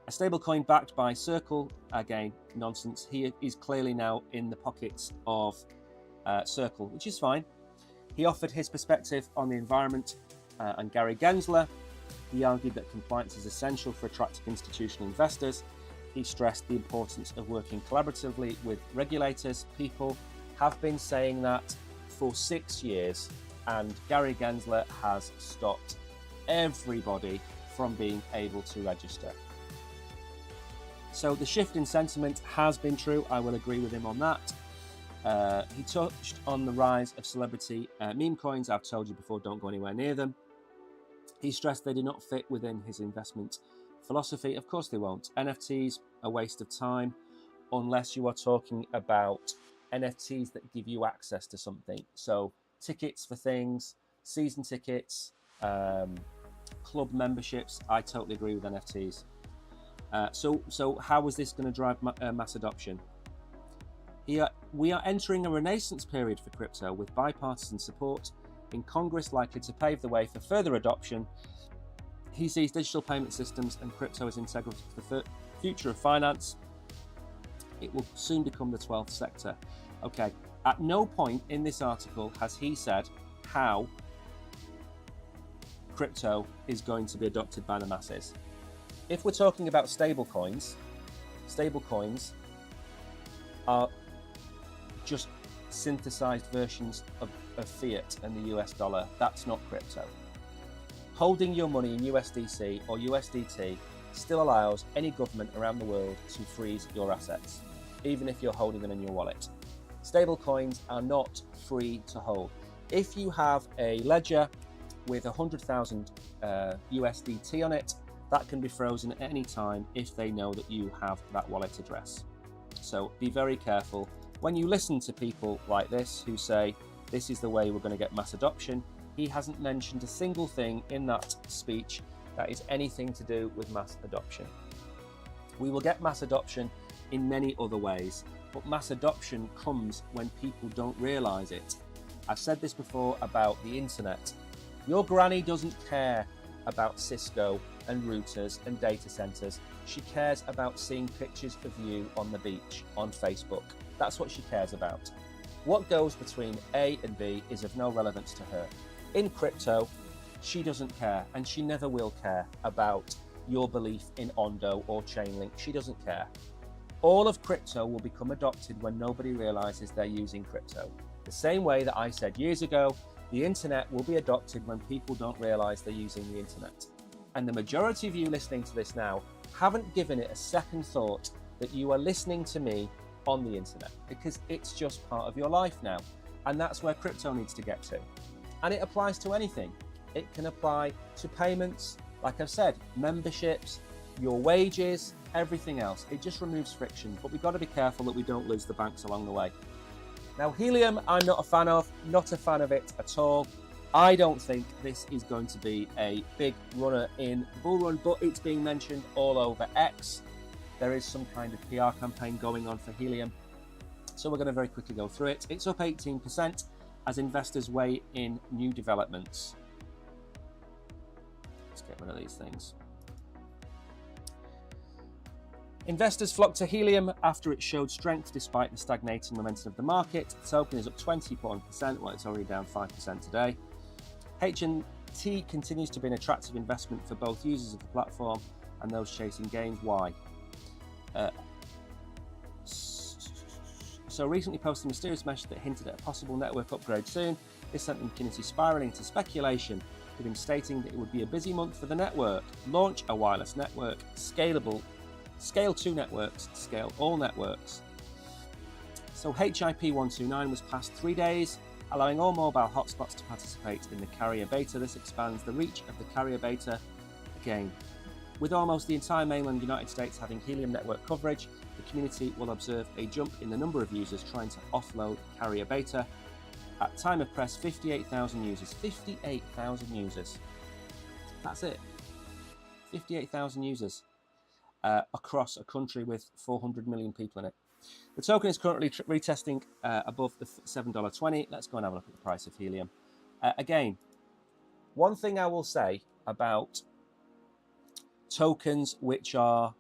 A stablecoin backed by Circle, again, nonsense. He is clearly now in the pockets of Circle, which is fine. He offered his perspective on the environment, and Gary Gensler, he argued that compliance is essential for attracting institutional investors. He stressed the importance of working collaboratively with regulators. People have been saying that for 6 years, and Gary Gensler has stopped everybody from being able to register. So the shift in sentiment has been true. I will agree with him on that. He touched on the rise of celebrity meme coins. I've told you before, don't go anywhere near them. He stressed they do not fit within his investment philosophy. Of course they won't. NFTs, a waste of time, unless you are talking about NFTs that give you access to something. So tickets for things, season tickets, club memberships. I totally agree with NFTs. So how is this going to drive mass adoption? We are entering a renaissance period for crypto with bipartisan support in Congress likely to pave the way for further adoption. He sees digital payment systems and crypto as integral to the future of finance. It will soon become the 12th sector. Okay, at no point in this article has he said how crypto is going to be adopted by the masses. If we're talking about stablecoins are just synthesized versions of fiat and the US dollar. That's not crypto. Holding your money in USDC or USDT still allows any government around the world to freeze your assets, even if you're holding them in your wallet. Stablecoins are not free to hold. If you have a ledger with 100,000 USDT on it, that can be frozen at any time if they know that you have that wallet address. So be very careful. When you listen to people like this who say, this is the way we're going to get mass adoption, he hasn't mentioned a single thing in that speech that is anything to do with mass adoption. We will get mass adoption in many other ways, but mass adoption comes when people don't realise it. I've said this before about the internet. Your granny doesn't care about Cisco and routers and data centers. She cares about seeing pictures of you on the beach on Facebook. That's what she cares about. What goes between A and B is of no relevance to her. In crypto, she doesn't care, and she never will care about your belief in Ondo or Chainlink. She doesn't care. All of crypto will become adopted when nobody realizes they're using crypto. The same way that I said years ago, the internet will be adopted when people don't realize they're using the internet. And the majority of you listening to this now haven't given it a second thought that you are listening to me on the internet, because it's just part of your life now. And that's where crypto needs to get to. And it applies to anything. It can apply to payments, like I've said, memberships, your wages, everything else. It just removes friction, but we've got to be careful that we don't lose the banks along the way. Now, helium, I'm not a fan of it at all. I don't think this is going to be a big runner in the bull run, but it's being mentioned all over X. There is some kind of PR campaign going on for helium. So we're going to very quickly go through it. It's up 18% as investors weigh in new developments. Let's get rid of these things. Investors flocked to helium after it showed strength despite the stagnating momentum of the market. The token is up 21%, well, it's already down 5% today. H&T continues to be an attractive investment for both users of the platform and those chasing gains. Why? So recently posted a mysterious message that hinted at a possible network upgrade soon. This sent the community spiraling into speculation, with him stating that it would be a busy month for the network. Launch a wireless network, scale 2 networks, scale all networks. So HIP 129 was past 3 days, allowing all mobile hotspots to participate in the carrier beta. This expands the reach of the carrier beta. Again, with almost the entire mainland United States having helium network coverage, the community will observe a jump in the number of users trying to offload carrier beta. At time of press, 58,000 users. 58,000 users. That's it. 58,000 users across a country with 400 million people in it. The token is currently retesting above the $7.20. Let's go and have a look at the price of helium. Again, one thing I will say about tokens which are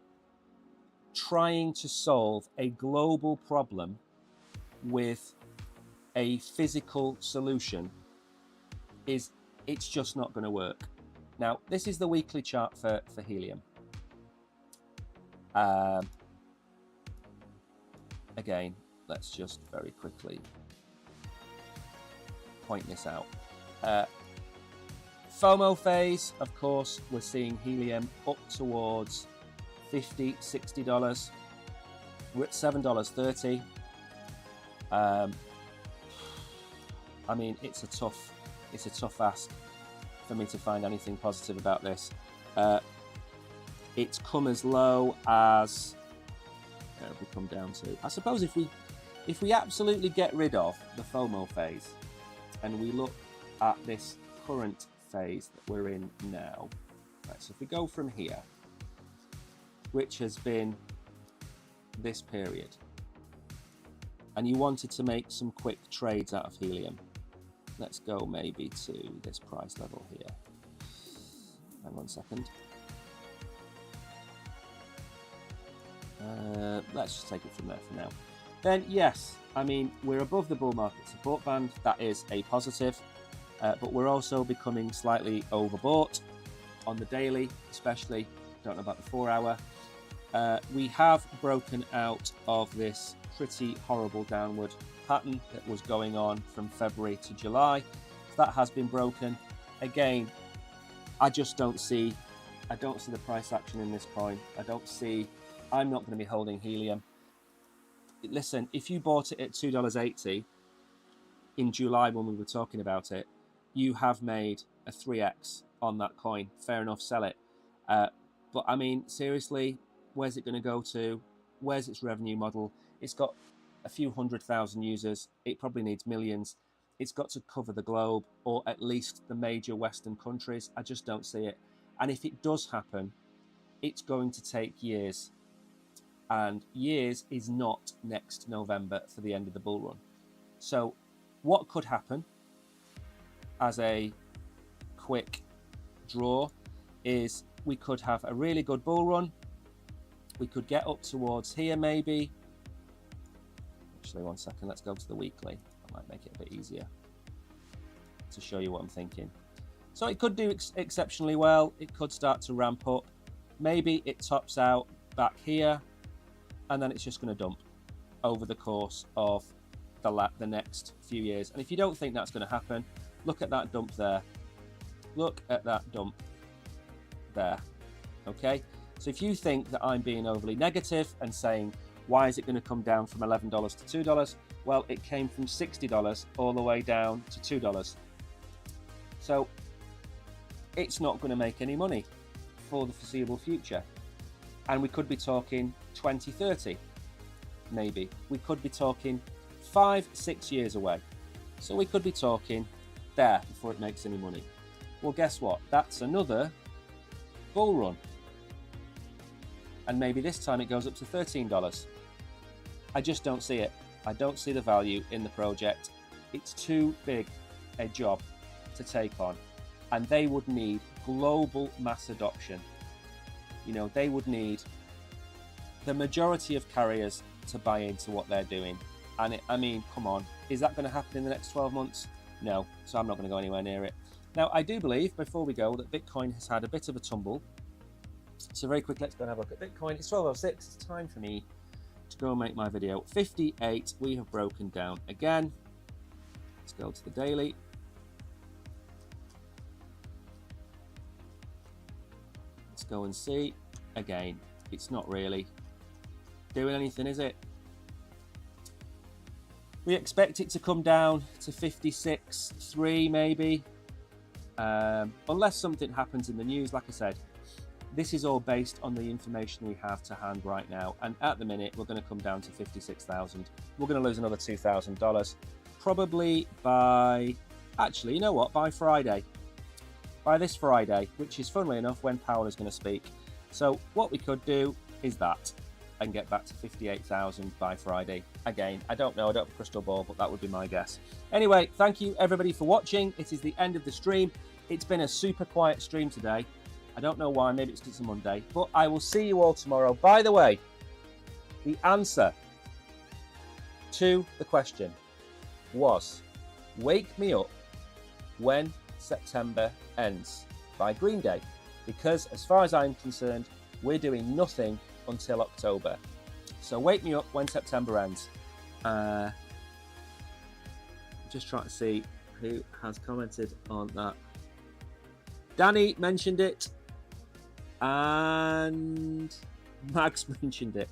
trying to solve a global problem with a physical solution is it's just not going to work. Now, this is the weekly chart for helium. Again, let's just very quickly point this out. FOMO phase, of course, we're seeing helium up towards $50, $60. We're at $7.30. I mean, it's a tough ask for me to find anything positive about this. It's come as low as, where have we come down to? I suppose if we absolutely get rid of the FOMO phase and we look at this current phase that we're in now, right, so if we go from here, which has been this period, and you wanted to make some quick trades out of helium, let's go maybe to this price level here. Hang on a second. Let's just take it from there for now. Then yes, I mean, we're above the bull market support band. That is a positive, but we're also becoming slightly overbought on the daily, especially. Don't know about the 4 hour. We have broken out of this pretty horrible downward pattern that was going on from February to July. That has been broken. Again, I don't see the price action in this coin. I'm not going to be holding helium. Listen, if you bought it at $2.80 in July when we were talking about it, you have made a 3x on that coin. Fair enough, sell it. But I mean, seriously, where's it going to go to? Where's its revenue model? It's got a few 100,000 users. It probably needs millions. It's got to cover the globe, or at least the major Western countries. I just don't see it. And if it does happen, it's going to take years. And years is not next November for the end of the bull run. So what could happen as a quick draw is we could have a really good bull run. We could get up towards here maybe. Actually, one second, let's go to the weekly. That might make it a bit easier to show you what I'm thinking. So it could do exceptionally well. It could start to ramp up. Maybe it tops out back here, and then it's just going to dump over the course of the next few years. And if you don't think that's going to happen, look at that dump there. Look at that dump there. Okay? So if you think that I'm being overly negative and saying, why is it going to come down from $11 to $2? Well, it came from $60 all the way down to $2. So it's not going to make any money for the foreseeable future. And we could be talking 2030, maybe. We could be talking 5-6 years away. So we could be talking there before it makes any money. Well, guess what? That's another bull run. And maybe this time it goes up to $13. I just don't see it. I don't see the value in the project. It's too big a job to take on. And they would need global mass adoption. You know, they would need the majority of carriers to buy into what they're doing. And I mean, come on, is that going to happen in the next 12 months? No, so I'm not going to go anywhere near it. Now, I do believe, before we go, that Bitcoin has had a bit of a tumble. So very quick, let's go and have a look at Bitcoin. It's 12:06. It's time for me to go and make my video. 58, we have broken down again. Let's go to the daily. Let's go and see. Again, it's not really doing anything, is it? We expect it to come down to 56.3 maybe. Unless something happens in the news. Like I said, this is all based on the information we have to hand right now. And at the minute, we're going to come down to 56,000. We're going to lose another $2,000. probably by, actually, you know what, by Friday. By this Friday, which is funnily enough when Powell is going to speak. So what we could do is that and get back to 58,000 by Friday. Again, I don't know, I don't have a crystal ball, but that would be my guess. Anyway, thank you everybody for watching. It is the end of the stream. It's been a super quiet stream today. I don't know why, maybe it's because it's a Monday, but I will see you all tomorrow. By the way, the answer to the question was, wake me up when September ends by Green Day, because as far as I'm concerned, we're doing nothing until October. So wake me up when September ends. Just trying to see who has commented on that. Danny mentioned it and Max mentioned it.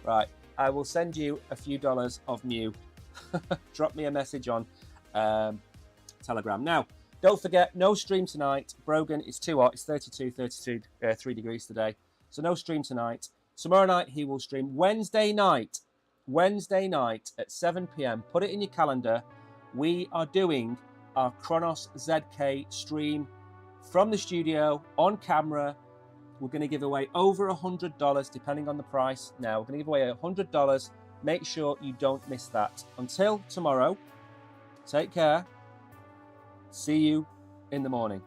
Right, I will send you a few dollars of new. Drop me a message on Telegram. Now, don't forget, no stream tonight. Brogan, it's too hot. It's 3 degrees today. So no stream tonight. Tomorrow night he will stream. Wednesday night at 7 p.m. Put it in your calendar. We are doing our Kronos ZK stream from the studio on camera. We're going to give away over $100 depending on the price. Now, we're going to give away $100. Make sure you don't miss that. Until tomorrow, take care. See you in the morning.